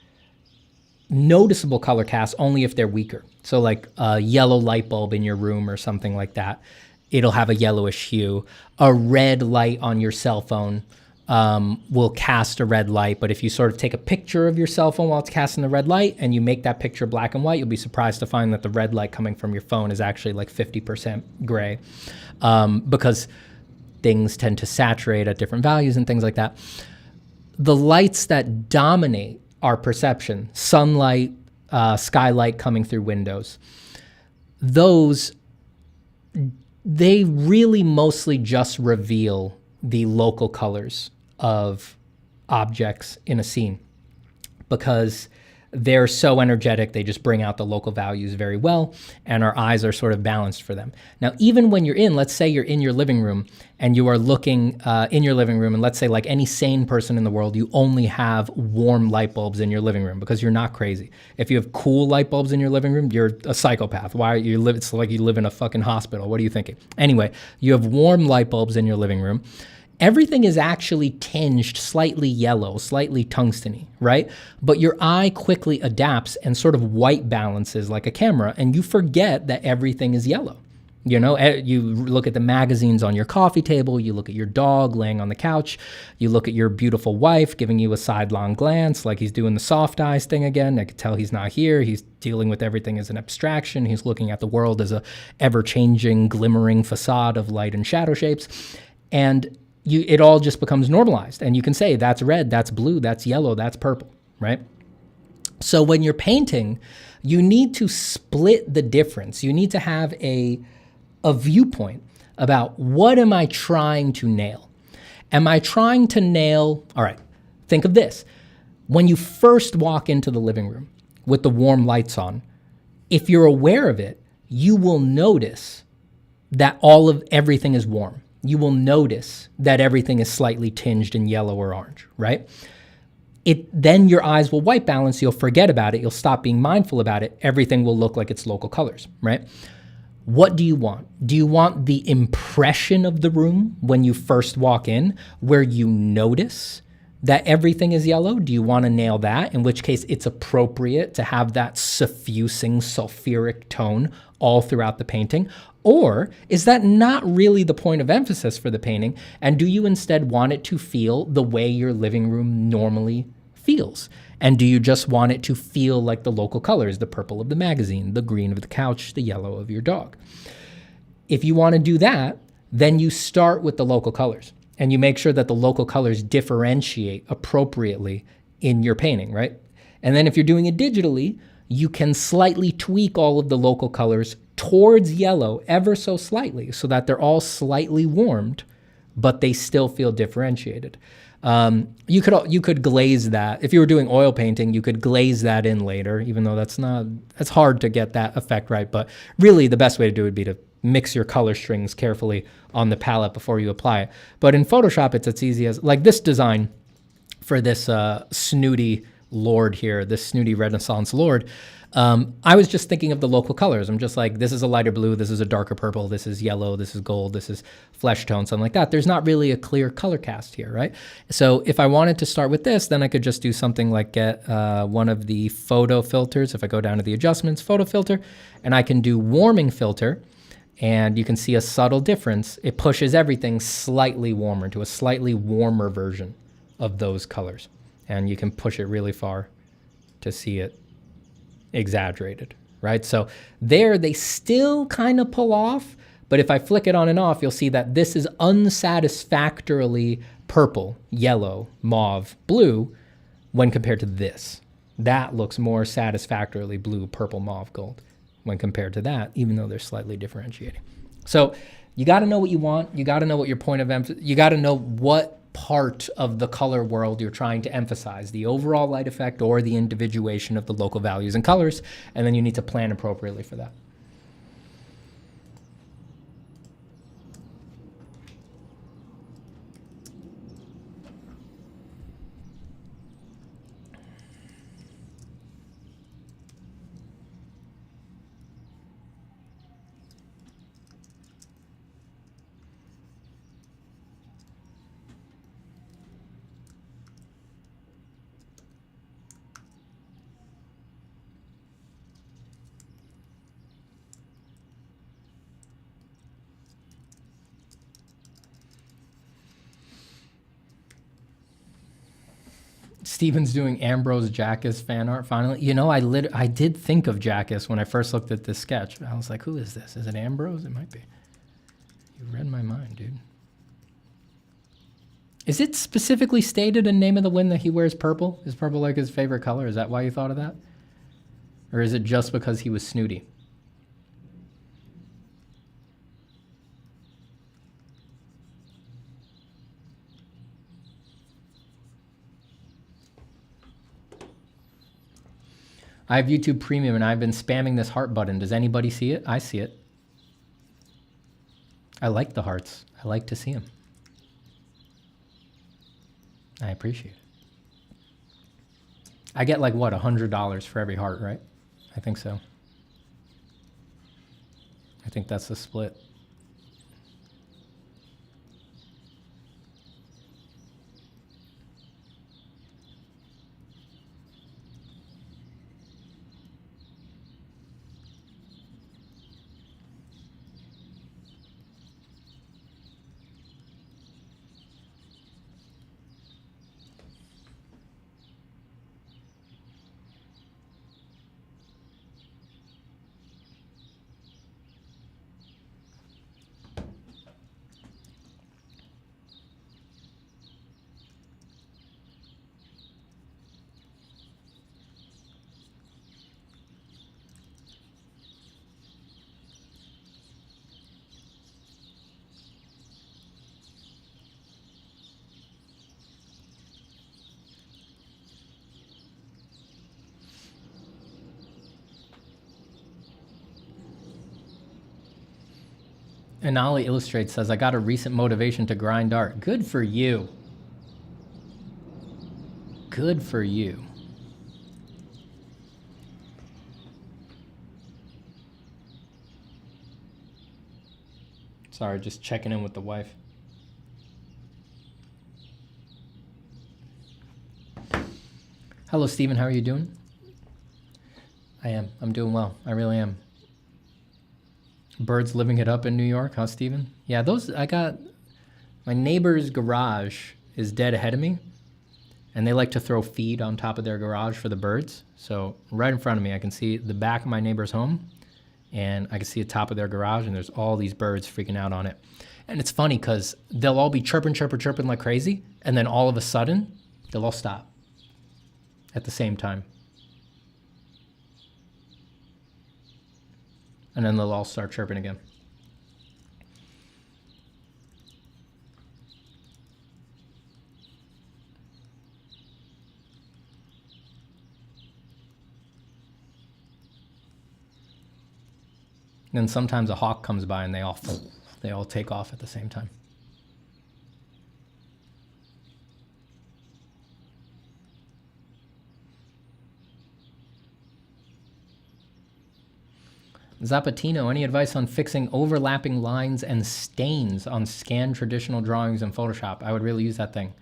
[SPEAKER 1] noticeable color casts, only if they're weaker. So like a yellow light bulb in your room or something like that, it'll have a yellowish hue. A red light on your cell phone will cast a red light, but if you sort of take a picture of your cell phone while it's casting the red light and you make that picture black and white, you'll be surprised to find that the red light coming from your phone is actually like 50% gray, because things tend to saturate at different values and things like that. The lights that dominate our perception, sunlight, skylight coming through windows, those, they really mostly just reveal the local colors of objects in a scene because they're so energetic, they just bring out the local values very well, and our eyes are sort of balanced for them. Now, even when you're in, let's say you're in your living room and you are looking in your living room, and let's say like any sane person in the world, you only have warm light bulbs in your living room because you're not crazy. If you have cool light bulbs in your living room, you're a psychopath. Why you live? It's like you live in a fucking hospital. What are you thinking? Anyway, you have warm light bulbs in your living room. Everything is actually tinged slightly yellow, slightly tungsten-y, right? But your eye quickly adapts and sort of white balances like a camera, and you forget that everything is yellow. You know, you look at the magazines on your coffee table, you look at your dog laying on the couch, you look at your beautiful wife giving you a sidelong glance like he's doing the soft eyes thing again. I could tell he's not here. He's dealing with everything as an abstraction. He's looking at the world as a ever-changing, glimmering facade of light and shadow shapes. And it all just becomes normalized, and you can say that's red, that's blue, that's yellow, that's purple, right? So when you're painting, you need to split the difference. You need to have a viewpoint about what am I trying to nail? Am I trying to nail, all right, think of this. When you first walk into the living room with the warm lights on, if you're aware of it, you will notice that everything is warm. You will notice that everything is slightly tinged in yellow or orange, right? Then your eyes will white balance, you'll forget about it, you'll stop being mindful about it, everything will look like it's local colors, right? What do you want? Do you want the impression of the room when you first walk in, where you notice that everything is yellow? Do you want to nail that? In which case it's appropriate to have that suffusing sulfuric tone all throughout the painting. Or is that not really the point of emphasis for the painting? And do you instead want it to feel the way your living room normally feels? And do you just want it to feel like the local colors, the purple of the magazine, the green of the couch, the yellow of your dog? If you want to do that, then you start with the local colors and you make sure that the local colors differentiate appropriately in your painting, right? And then if you're doing it digitally, you can slightly tweak all of the local colors towards yellow ever so slightly so that they're all slightly warmed, but they still feel differentiated. You could glaze that. If you were doing oil painting, you could glaze that in later, even though that's hard to get that effect right. But really the best way to do it would be to mix your color strings carefully on the palette before you apply it. But in Photoshop, it's as easy as like this design for this snooty lord here, this snooty Renaissance lord, I was just thinking of the local colors. I'm just like, this is a lighter blue, this is a darker purple, this is yellow, this is gold, this is flesh tone, something like that. There's not really a clear color cast here, right? So if I wanted to start with this, then I could just do something like get one of the photo filters. If I go down to the adjustments, photo filter, and I can do warming filter, and you can see a subtle difference. It pushes everything slightly warmer to a slightly warmer version of those colors. And you can push it really far to see it exaggerated, right? So there they still kind of pull off, but if I flick it on and off, you'll see that this is unsatisfactorily purple, yellow, mauve, blue when compared to this. That looks more satisfactorily blue, purple, mauve, gold when compared to that, even though they're slightly differentiating. So you got to know what you want. You got to know what your point of emphasis, you got to know what part of the color world you're trying to emphasize, the overall light effect or the individuation of the local values and colors, and then you need to plan appropriately for that. Steven's doing Ambrose Jackus fan art finally. You know, I did think of Jackus when I first looked at this sketch. I was like, who is this? Is it Ambrose? It might be. You read my mind, dude. Is it specifically stated in Name of the Wind that he wears purple? Is purple like his favorite color? Is that why you thought of that? Or is it just because he was snooty? I have YouTube Premium and I've been spamming this heart button. Does anybody see it? I see it. I like the hearts. I like to see them. I appreciate it. I get like, what, $100 for every heart, right? I think so. I think that's the split. And Ollie Illustrates says, I got a recent motivation to grind art. Good for you. Good for you. Sorry, just checking in with the wife. Hello, Stephen. How are you doing? I am. I'm doing well. I really am. Birds living it up in New York, huh, Steven? Yeah, those, I got, my neighbor's garage is dead ahead of me, and they like to throw feed on top of their garage for the birds. So right in front of me, I can see the back of my neighbor's home, and I can see the top of their garage, and there's all these birds freaking out on it. And it's funny because they'll all be chirping, chirping, chirping like crazy, and then all of a sudden, they'll all stop at the same time. And then they'll all start chirping again. And then sometimes a hawk comes by and they all take off at the same time. Zapatino, any advice on fixing overlapping lines and stains on scanned traditional drawings in Photoshop? I would really use that thing.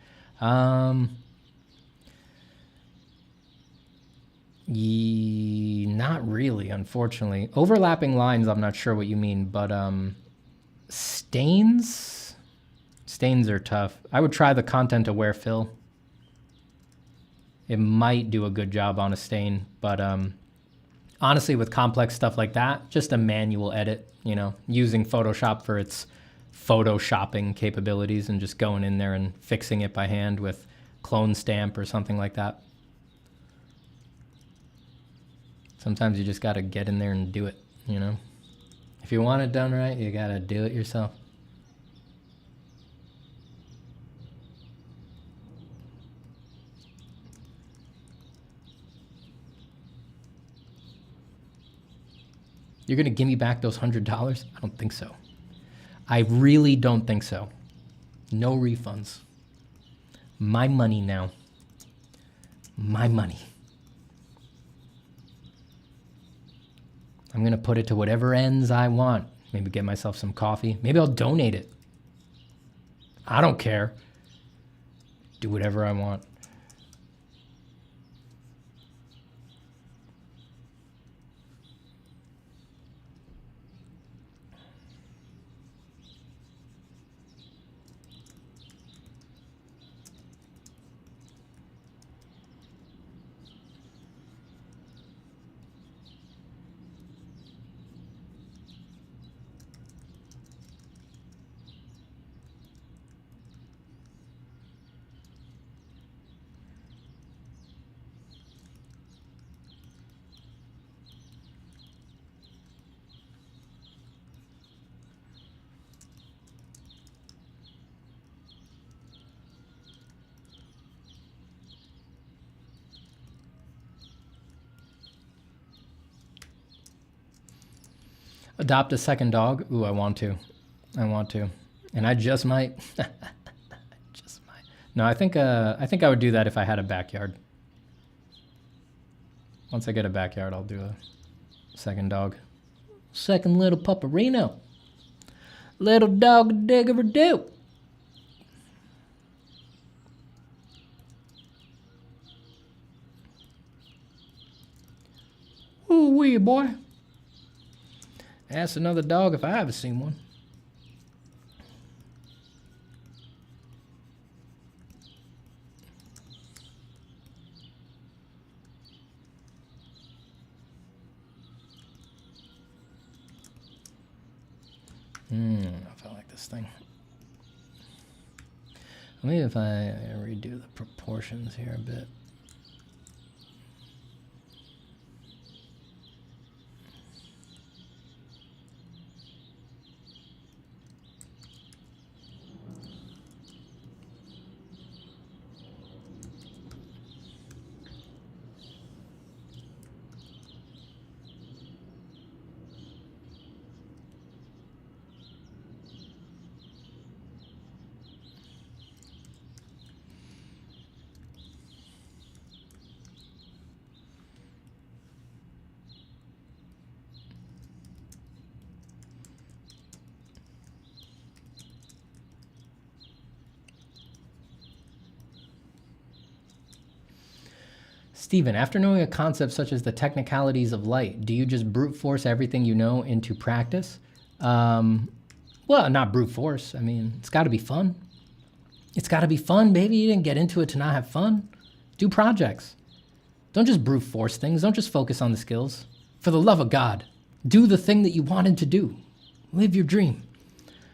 [SPEAKER 1] Not really, unfortunately. Overlapping lines, I'm not sure what you mean, but stains are tough. I would try the content aware fill. It might do a good job on a stain, but honestly, with complex stuff like that, just a manual edit, you know, using Photoshop for its photoshopping capabilities and just going in there and fixing it by hand with clone stamp or something like that. Sometimes you just got to get in there and do it, you know. If you want it done right, you got to do it yourself. You're going to give me back those $100? I don't think so. I really don't think so. No refunds. My money now. My money. I'm going to put it to whatever ends I want. Maybe get myself some coffee. Maybe I'll donate it. I don't care. Do whatever I want. Adopt a second dog? Ooh, I want to. I want to. And I just might. Just might. No, I think I would do that if I had a backyard. Once I get a backyard, I'll do a second dog. Second little pupperino. Little dog digger do. Ooh wee, boy. Ask another dog if I haven't seen one. I don't know if I like this thing. Maybe if I redo the proportions here a bit. Stephen, after knowing a concept such as the technicalities of light, do you just brute force everything you know into practice? Well, not brute force. I mean, it's got to be fun. It's got to be fun, baby. You didn't get into it to not have fun. Do projects. Don't just brute force things. Don't just focus on the skills. For the love of God, do the thing that you wanted to do. Live your dream.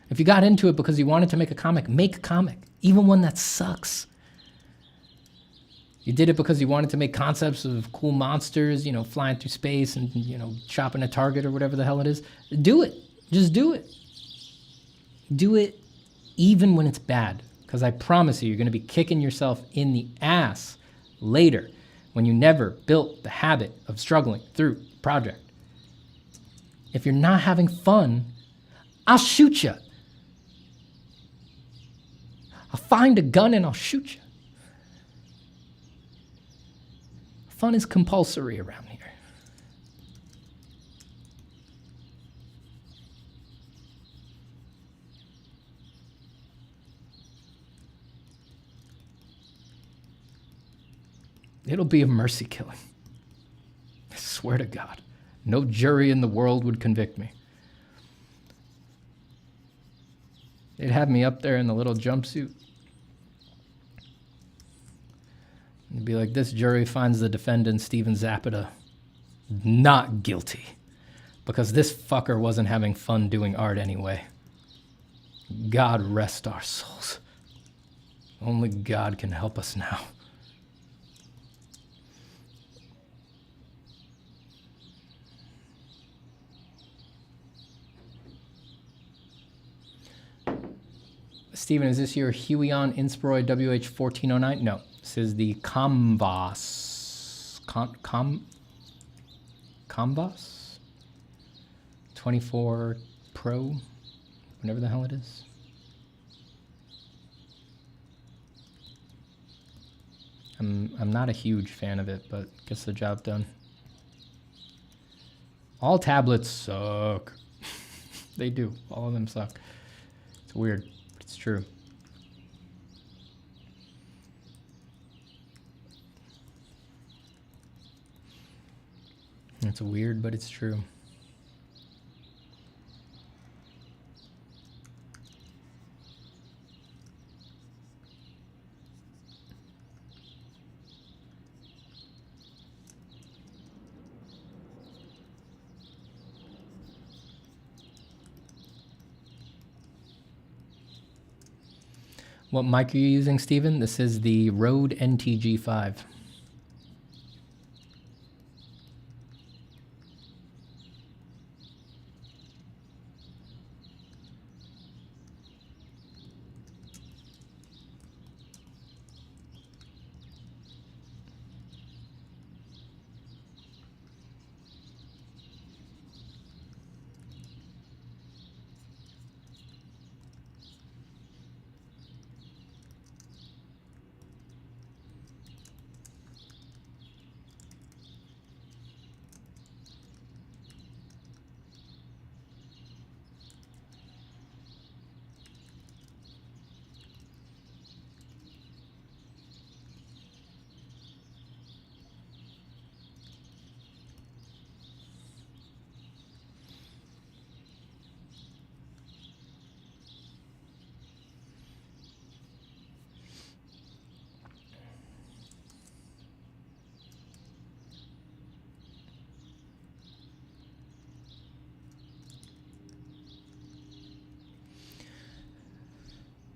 [SPEAKER 1] If you got into it because you wanted to make a comic, make a comic, even one that sucks. You did it because you wanted to make concepts of cool monsters, you know, flying through space and, you know, chopping a target or whatever the hell it is. Do it. Just do it. Do it even when it's bad. Because I promise you, you're going to be kicking yourself in the ass later when you never built the habit of struggling through the project. If you're not having fun, I'll shoot you. I'll find a gun and I'll shoot you. Fun is compulsory around here. It'll be a mercy killing. I swear to God. No jury in the world would convict me. They'd have me up there in the little jumpsuit. It'd be like, this jury finds the defendant, Steven Zapata, not guilty. Because this fucker wasn't having fun doing art anyway. God rest our souls. Only God can help us now. Steven, is this your Huion Inspiroy WH1409? No, this is the Kamvas. Kamvas? 24 Pro? Whatever the hell it is. I'm not a huge fan of it, but gets the job done. All tablets suck. They do. All of them suck. It's weird. It's true. It's weird, but it's true. What mic are you using, Steven? This is the Rode NTG5.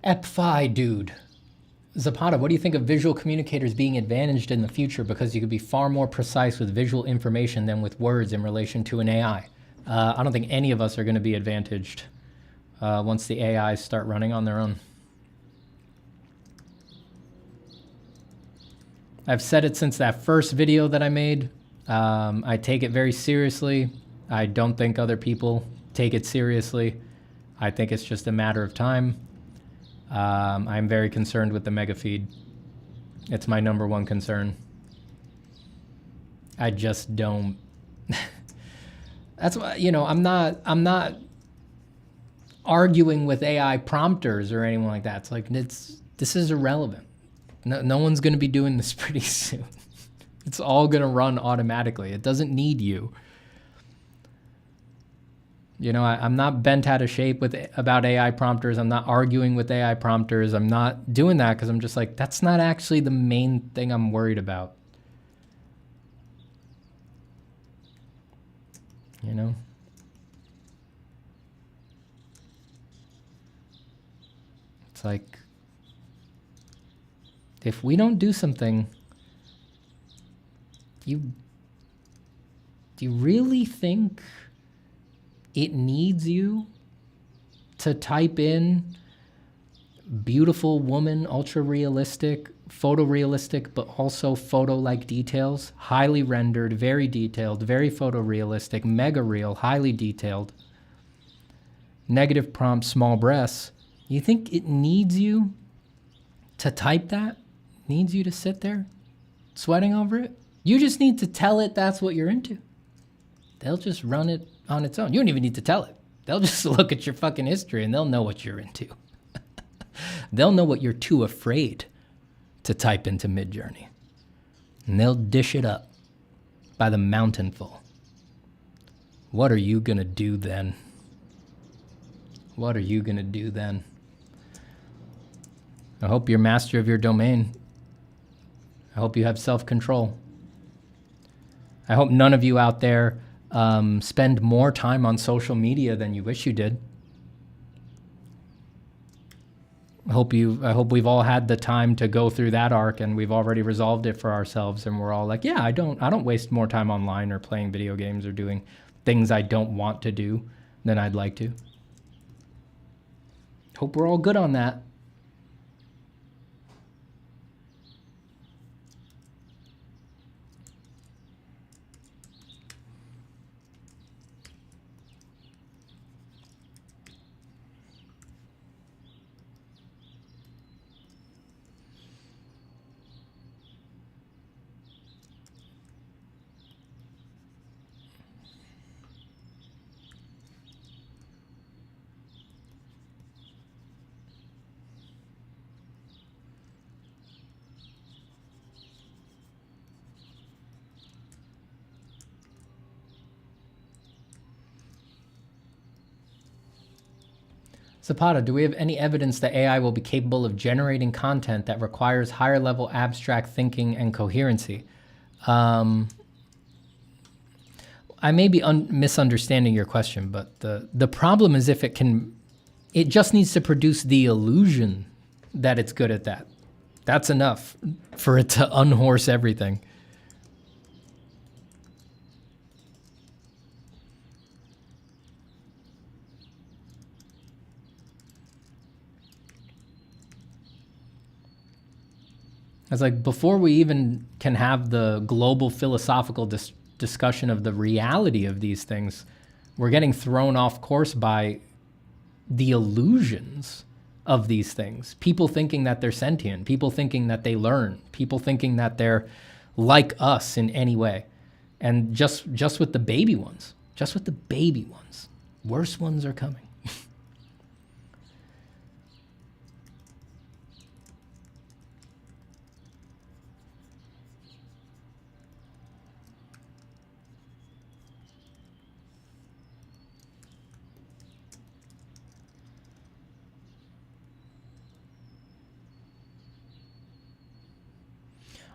[SPEAKER 1] Epfi dude. Zapata, what do you think of visual communicators being advantaged in the future because you could be far more precise with visual information than with words in relation to an AI? I don't think any of us are going to be advantaged once the AIs start running on their own. I've said it since that first video that I made. I take it very seriously. I don't think other people take it seriously. I think it's just a matter of time. I'm very concerned with the mega feed. It's my #1 concern. I just don't. That's why, you know, I'm not arguing with AI prompters or anyone like that. It's like, this is irrelevant. No one's going to be doing this pretty soon. It's all going to run automatically. It doesn't need you. You know, I'm not bent out of shape about AI prompters. I'm not arguing with AI prompters. I'm not doing that because I'm just like, that's not actually the main thing I'm worried about. You know? It's like, if we don't do something, do you really think it needs you to type in beautiful woman, ultra realistic, photorealistic, but also photo-like details, highly rendered, very detailed, very photorealistic, mega real, highly detailed, negative prompt, small breasts? You think it needs you to type that? Needs you to sit there sweating over it? You just need to tell it that's what you're into. They'll just run it on its own. You don't even need to tell it. They'll just look at your fucking history and they'll know what you're into. They'll know what you're too afraid to type into Midjourney. And they'll dish it up by the mountainful. What are you gonna do then? What are you gonna do then? I hope you're master of your domain. I hope you have self-control. I hope none of you out there spend more time on social media than you wish you did. I hope we've all had the time to go through that arc and we've already resolved it for ourselves and we're all like, yeah, I don't waste more time online or playing video games or doing things I don't want to do than I'd like to. Hope we're all good on that. Zapata, do we have any evidence that AI will be capable of generating content that requires higher level abstract thinking and coherency? I may be misunderstanding your question, but the problem is if it just needs to produce the illusion that it's good at that. That's enough for it to unhorse everything. It's like before we even can have the global philosophical discussion of the reality of these things, we're getting thrown off course by the illusions of these things. People thinking that they're sentient, people thinking that they learn, people thinking that they're like us in any way. And just with the baby ones, worse ones are coming.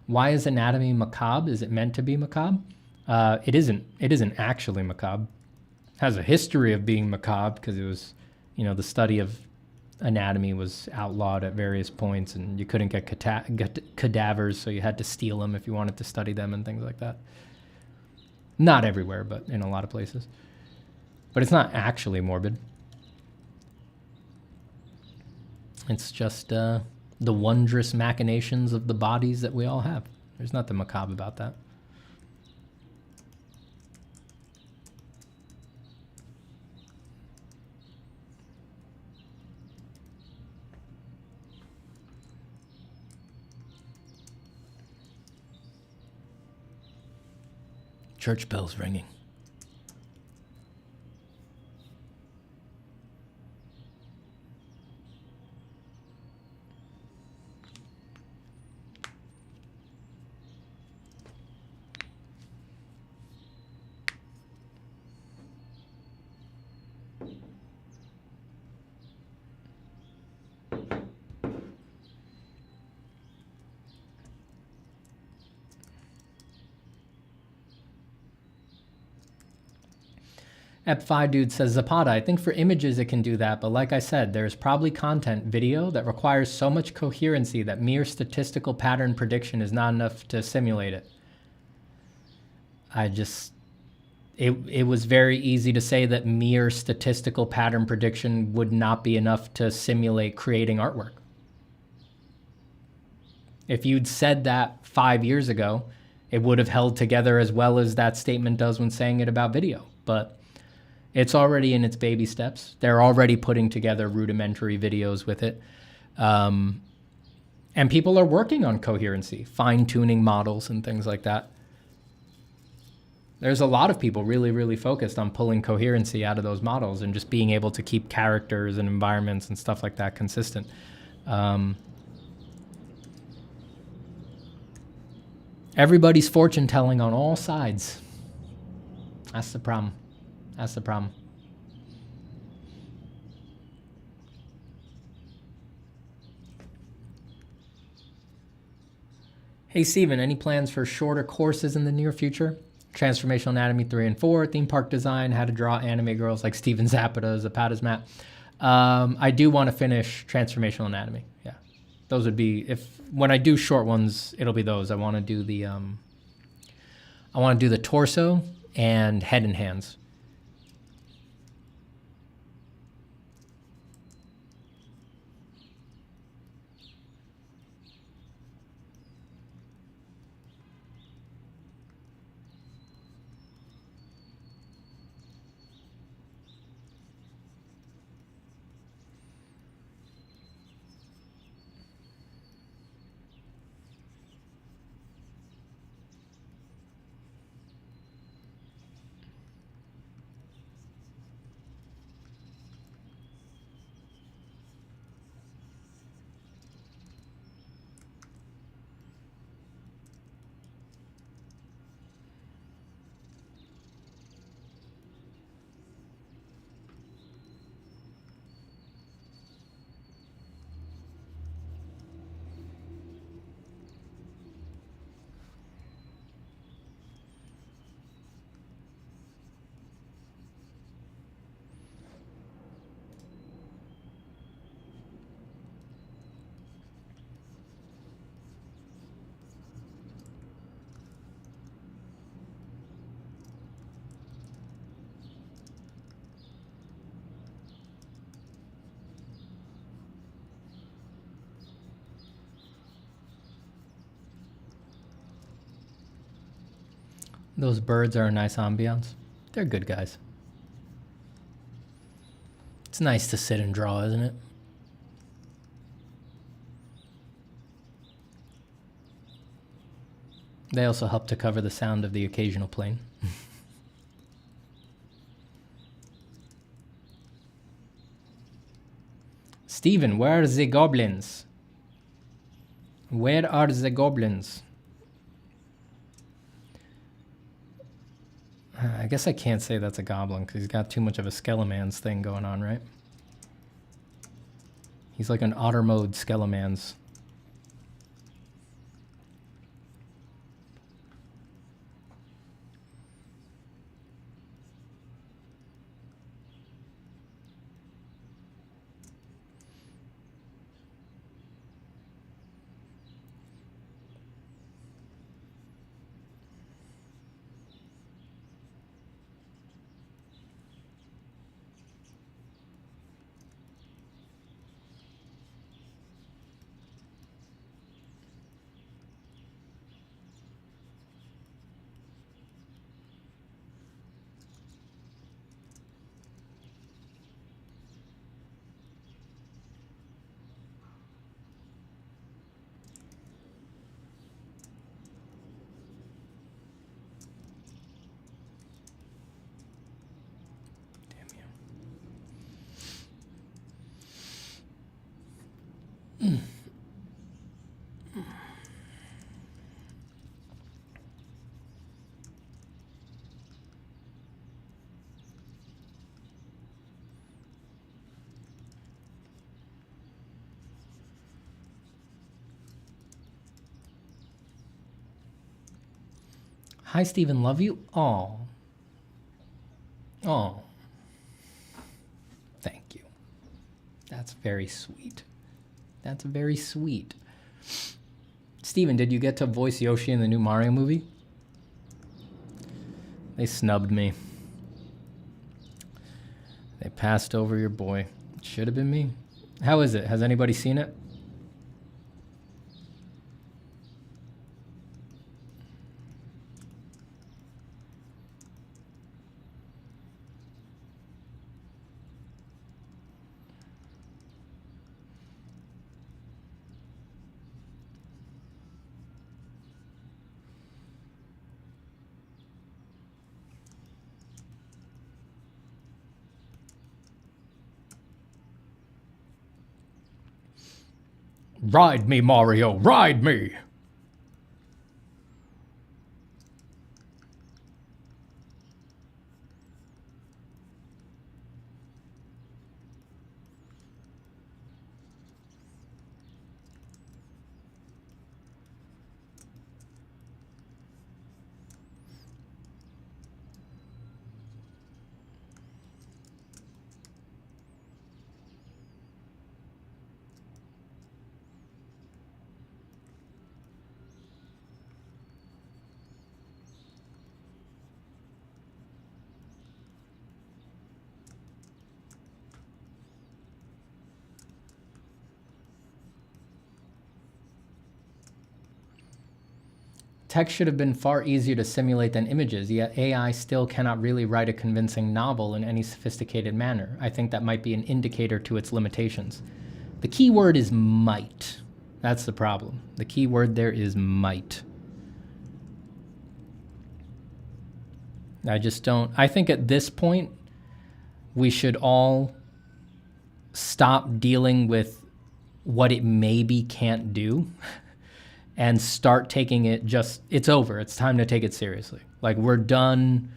[SPEAKER 1] Why is anatomy macabre? Is it meant to be macabre? It isn't. It isn't actually macabre. It has a history of being macabre because it was, the study of anatomy was outlawed at various points, and you couldn't get cadavers, so you had to steal them if you wanted to study them and things like that. Not everywhere, but in a lot of places. But it's not actually morbid. It's just the wondrous machinations of the bodies that we all have. There's nothing macabre about that. Church bells ringing. Ep5 Dude says, Zapata, I think for images it can do that, but like I said, there's probably content, video, that requires so much coherency that mere statistical pattern prediction is not enough to simulate it. It was very easy to say that mere statistical pattern prediction would not be enough to simulate creating artwork. If you'd said that 5 years ago, it would have held together as well as that statement does when saying it about video. But it's already in its baby steps. They're already putting together rudimentary videos with it. And people are working on coherency, fine-tuning models and things like that. There's a lot of people really, really focused on pulling coherency out of those models and just being able to keep characters and environments and stuff like that consistent. Everybody's fortune telling on all sides. That's the problem. That's the problem. Hey, Steven, any plans for shorter courses in the near future? Transformational Anatomy 3 and 4, Theme Park Design, How to Draw Anime Girls like Steven Zapata, Zapata's Matte. I do want to finish Transformational Anatomy. Yeah. Those would be, when I do short ones, it'll be those. I want to do the torso and head and hands. Those birds are a nice ambiance. They're good guys. It's nice to sit and draw, isn't it? They also help to cover the sound of the occasional plane. Steven, where are the goblins? Where are the goblins? I guess I can't say that's a goblin because he's got too much of a Skelemans thing going on, right? He's like an otter mode Skelemans. Hi, Stephen. Love you. Oh. Oh. Thank you. That's very sweet. That's very sweet. Steven, did you get to voice Yoshi in the new Mario movie? They snubbed me. They passed over your boy. It should have been me. How is it? Has anybody seen it? Ride me, Mario, ride me! text should have been far easier to simulate than images, yet AI still cannot really write a convincing novel in any sophisticated manner. I think that might be an indicator to its limitations. The key word is might. That's the problem. The key word there is might. I just don't. I think at this point, we should all stop dealing with what it maybe can't do and start taking it just, it's over. It's time to take it seriously. Like, we're done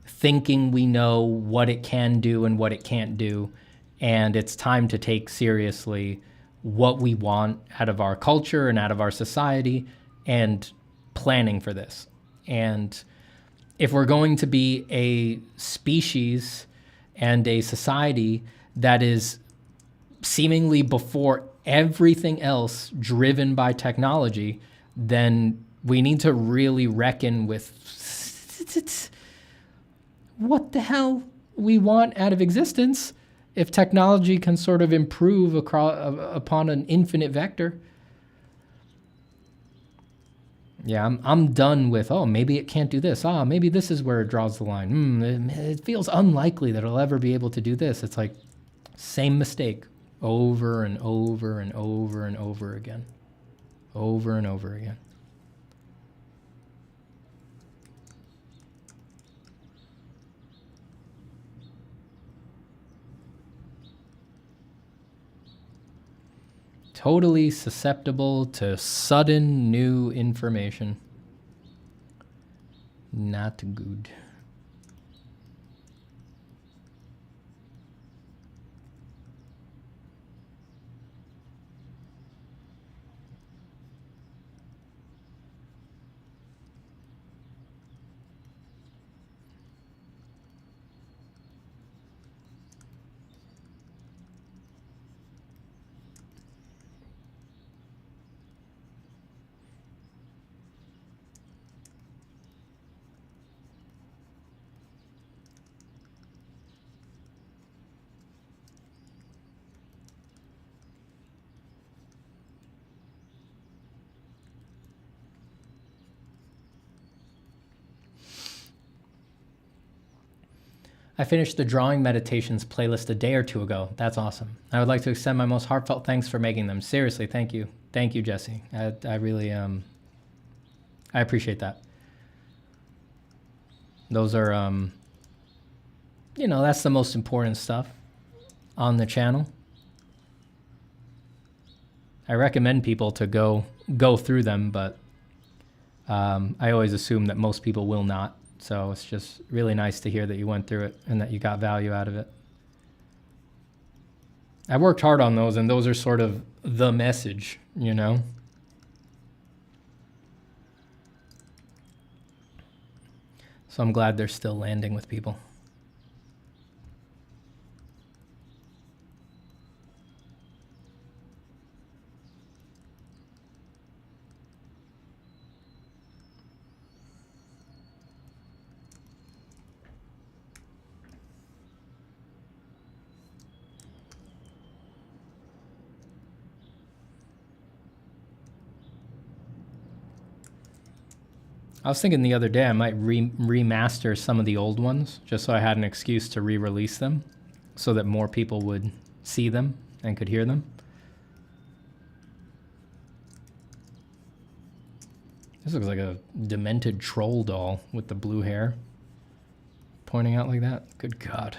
[SPEAKER 1] thinking we know what it can do and what it can't do. And it's time to take seriously what we want out of our culture and out of our society and planning for this. And if we're going to be a species and a society that is seemingly before everything else driven by technology, then we need to really reckon with what the hell we want out of existence if technology can sort of improve upon an infinite vector. Yeah, I'm done with, oh, maybe it can't do this. Maybe this is where it draws the line. It feels unlikely that it'll ever be able to do this. It's like, same mistake over and over and over and over again. Over and over again. Totally susceptible to sudden new information. Not good. I finished the Drawing Meditations playlist a day or two ago. That's awesome. I would like to extend my most heartfelt thanks for making them. Seriously, thank you. Thank you, Jesse. I really, I appreciate that. Those are, you know, that's the most important stuff on the channel. I recommend people to go through them, but I always assume that most people will not. So it's just really nice to hear that you went through it and that you got value out of it. I worked hard on those, and those are sort of the message, you know? So I'm glad they're still landing with people. I was thinking the other day I might remaster some of the old ones just so I had an excuse to re-release them so that more people would see them and could hear them. This looks like a demented troll doll with the blue hair pointing out like that. Good God.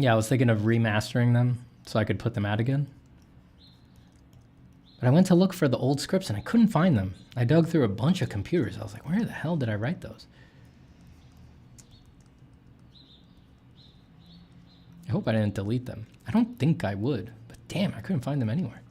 [SPEAKER 1] Yeah, I was thinking of remastering them so I could put them out again. But I went to look for the old scripts and I couldn't find them. I dug through a bunch of computers. I was like, where the hell did I write those? I hope I didn't delete them. I don't think I would, but damn, I couldn't find them anywhere.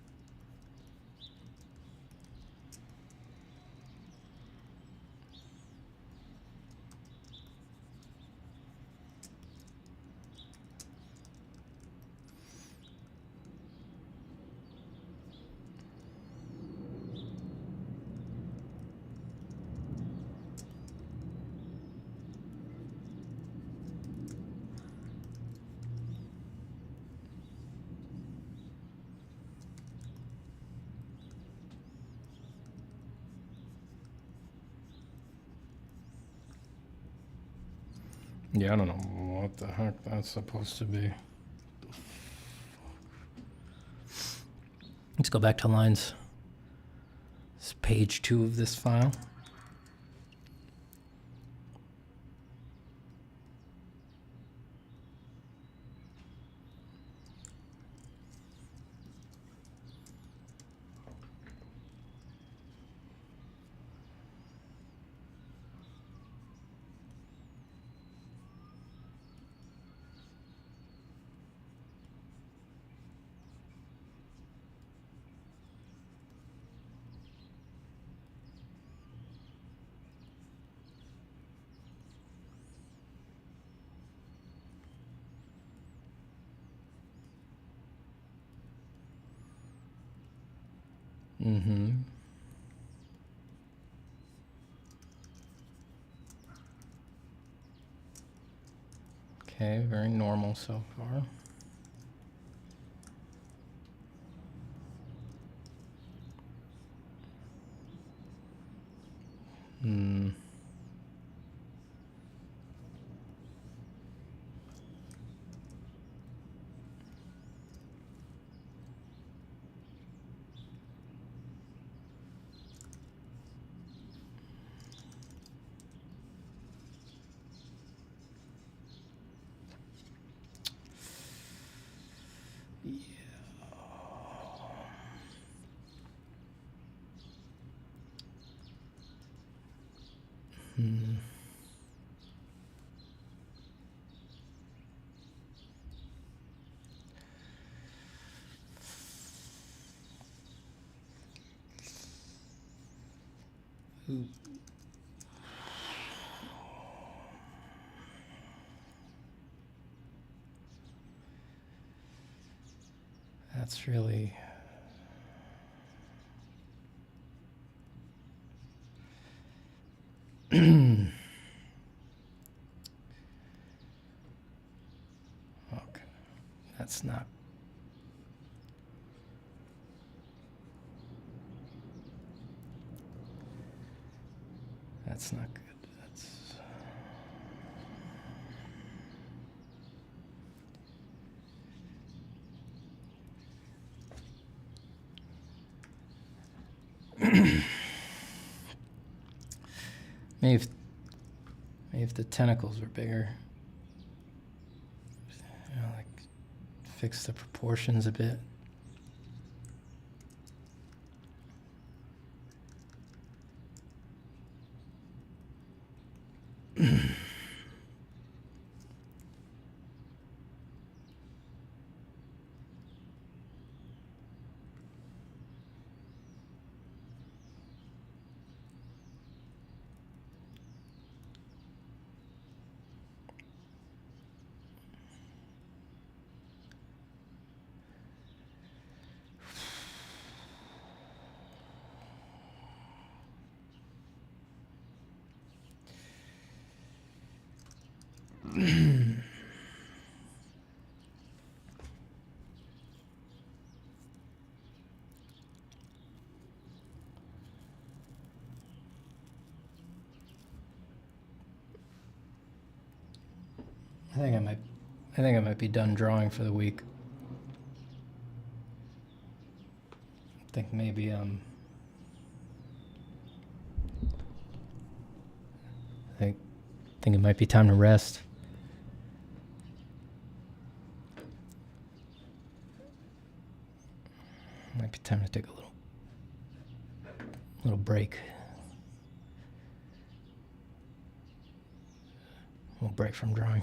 [SPEAKER 1] Yeah, I don't know what the heck that's supposed to be. Let's go back to lines. It's page 2 of this file. Mm-hmm. Okay, very normal so far. Hmm. Hmm. Ooh. That's really... Okay, that's not... That's not good. That's... Maybe if the tentacles were bigger, you know, like fix the proportions a bit. I think I might be done drawing for the week. I think maybe I think it might be time to rest. Might be time to take a little break. A little break from drawing.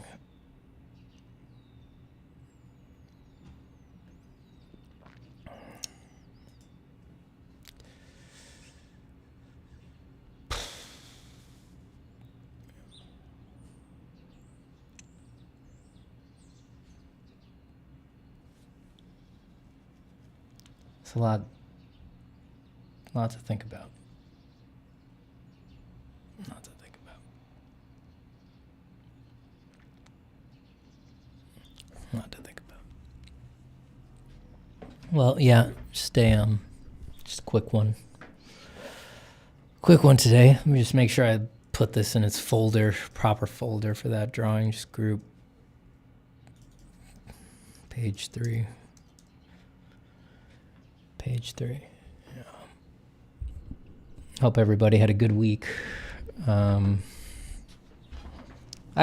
[SPEAKER 1] It's a lot to think about. Lot to think about. Lot to think about. Well, yeah, just a quick one. Quick one today. Let me just make sure I put this in its folder, proper folder for that drawing. Just group page 3. Page 3. Yeah. Hope everybody had a good week. I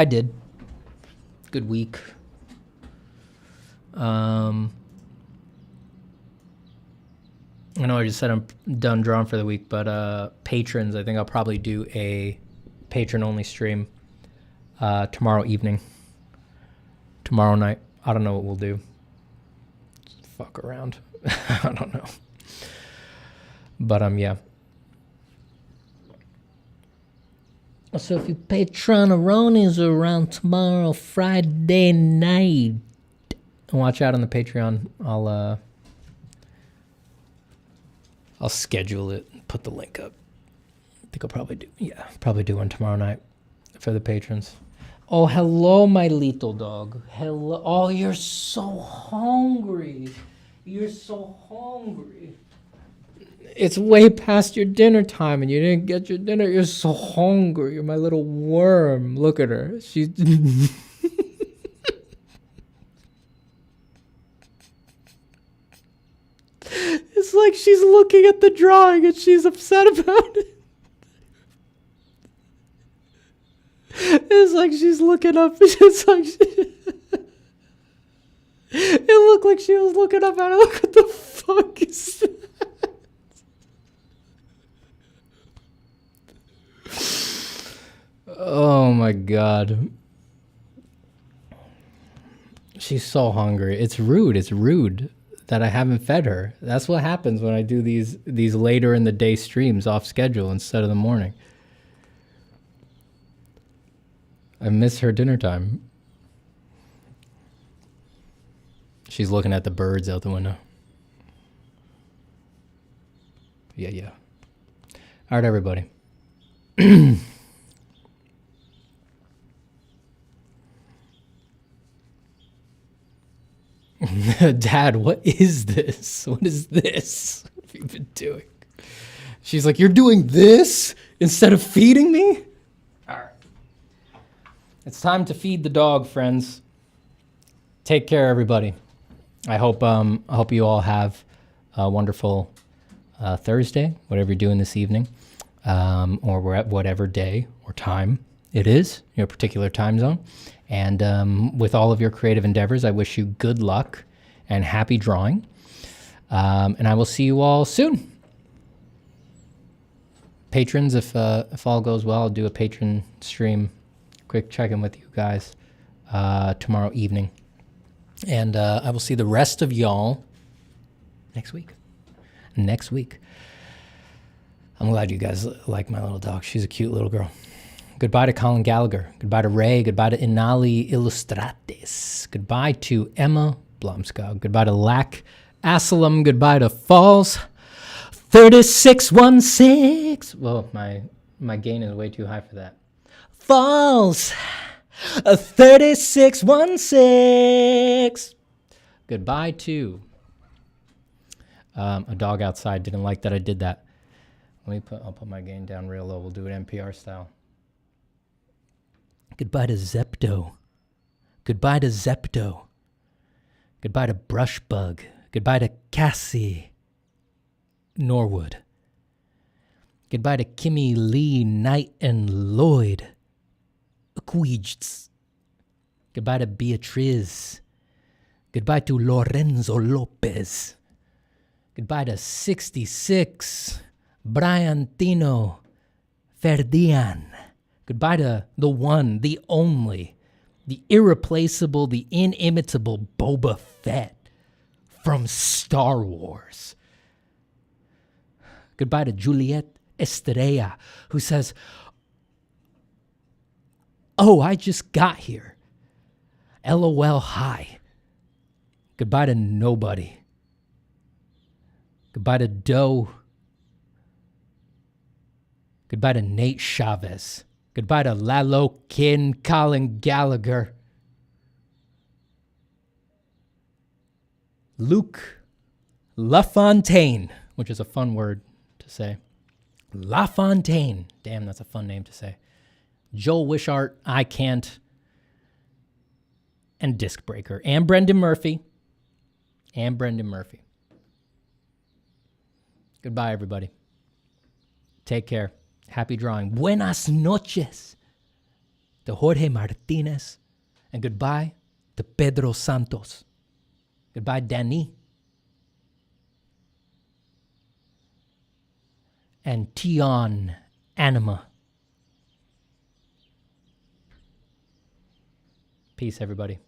[SPEAKER 1] did. Good week. I know I just said I'm done drawing for the week, but patrons, I think I'll probably do a patron-only stream tomorrow evening, tomorrow night. I don't know what we'll do. Just fuck around. I don't know. But yeah. So if you Patreon-a-ronies around tomorrow, Friday night, watch out on the Patreon. I'll schedule it and put the link up. I think I'll probably do one tomorrow night for the patrons. Oh, hello, my little dog. Hello. Oh, you're so hungry. You're so hungry. It's way past your dinner time and you didn't get your dinner. You're so hungry. You're my little worm. Look at her. She's... It's like she's looking at the drawing and she's upset about it. It's like she's looking up. It's like it looked like she was looking up at it. Look, what the fuck is that? Oh my God. She's so hungry. It's rude. It's rude that I haven't fed her. That's what happens when I do these later in the day streams off schedule instead of the morning. I miss her dinner time. She's looking at the birds out the window. Yeah. All right, everybody. Dad, what is this? What is this? What have you been doing? She's like, you're doing this instead of feeding me? All right. It's time to feed the dog, friends. Take care, everybody. I hope you all have a wonderful Thursday, whatever you're doing this evening, or we're at whatever day or time it is, your particular time zone. And with all of your creative endeavors, I wish you good luck and happy drawing. And I will see you all soon. Patrons, if all goes well, I'll do a patron stream, quick check-in with you guys tomorrow evening. And I will see the rest of y'all next week. I'm glad you guys like my little dog. She's a cute little girl. Goodbye to Colin Gallagher. Goodbye to Ray. Goodbye to Inali Illustrates. Goodbye to Emma Blomskog. Goodbye to Lack Asylum. Goodbye to Falls 3616. Well, my gain is way too high for that. Falls 3616. Goodbye to a dog outside. Didn't like that I did that. I'll put my gain down real low. We'll do it NPR style. Goodbye to Zepto. Goodbye to Zepto. Goodbye to Brushbug. Goodbye to Cassie Norwood. Goodbye to Kimmy Lee Knight and Lloyd Aquijts. Goodbye to Beatriz. Goodbye to Lorenzo Lopez. Goodbye to 66 Brian Tino Ferdian. Goodbye to the one, the only, the irreplaceable, the inimitable Boba Fett from Star Wars. Goodbye to Juliet Estrella, who says, oh, I just got here. LOL, hi. Goodbye to nobody. Goodbye to Doe. Goodbye to Nate Chavez. Goodbye to Lalo Kin Colin Gallagher. Luke LaFontaine, which is a fun word to say. LaFontaine. Damn, that's a fun name to say. Joel Wishart, I Can't, and Disc Breaker. And Brendan Murphy. Goodbye, everybody. Take care. Happy drawing. Buenas noches to Jorge Martinez. And goodbye to Pedro Santos. Goodbye, Danny. And Tion Anima. Peace, everybody.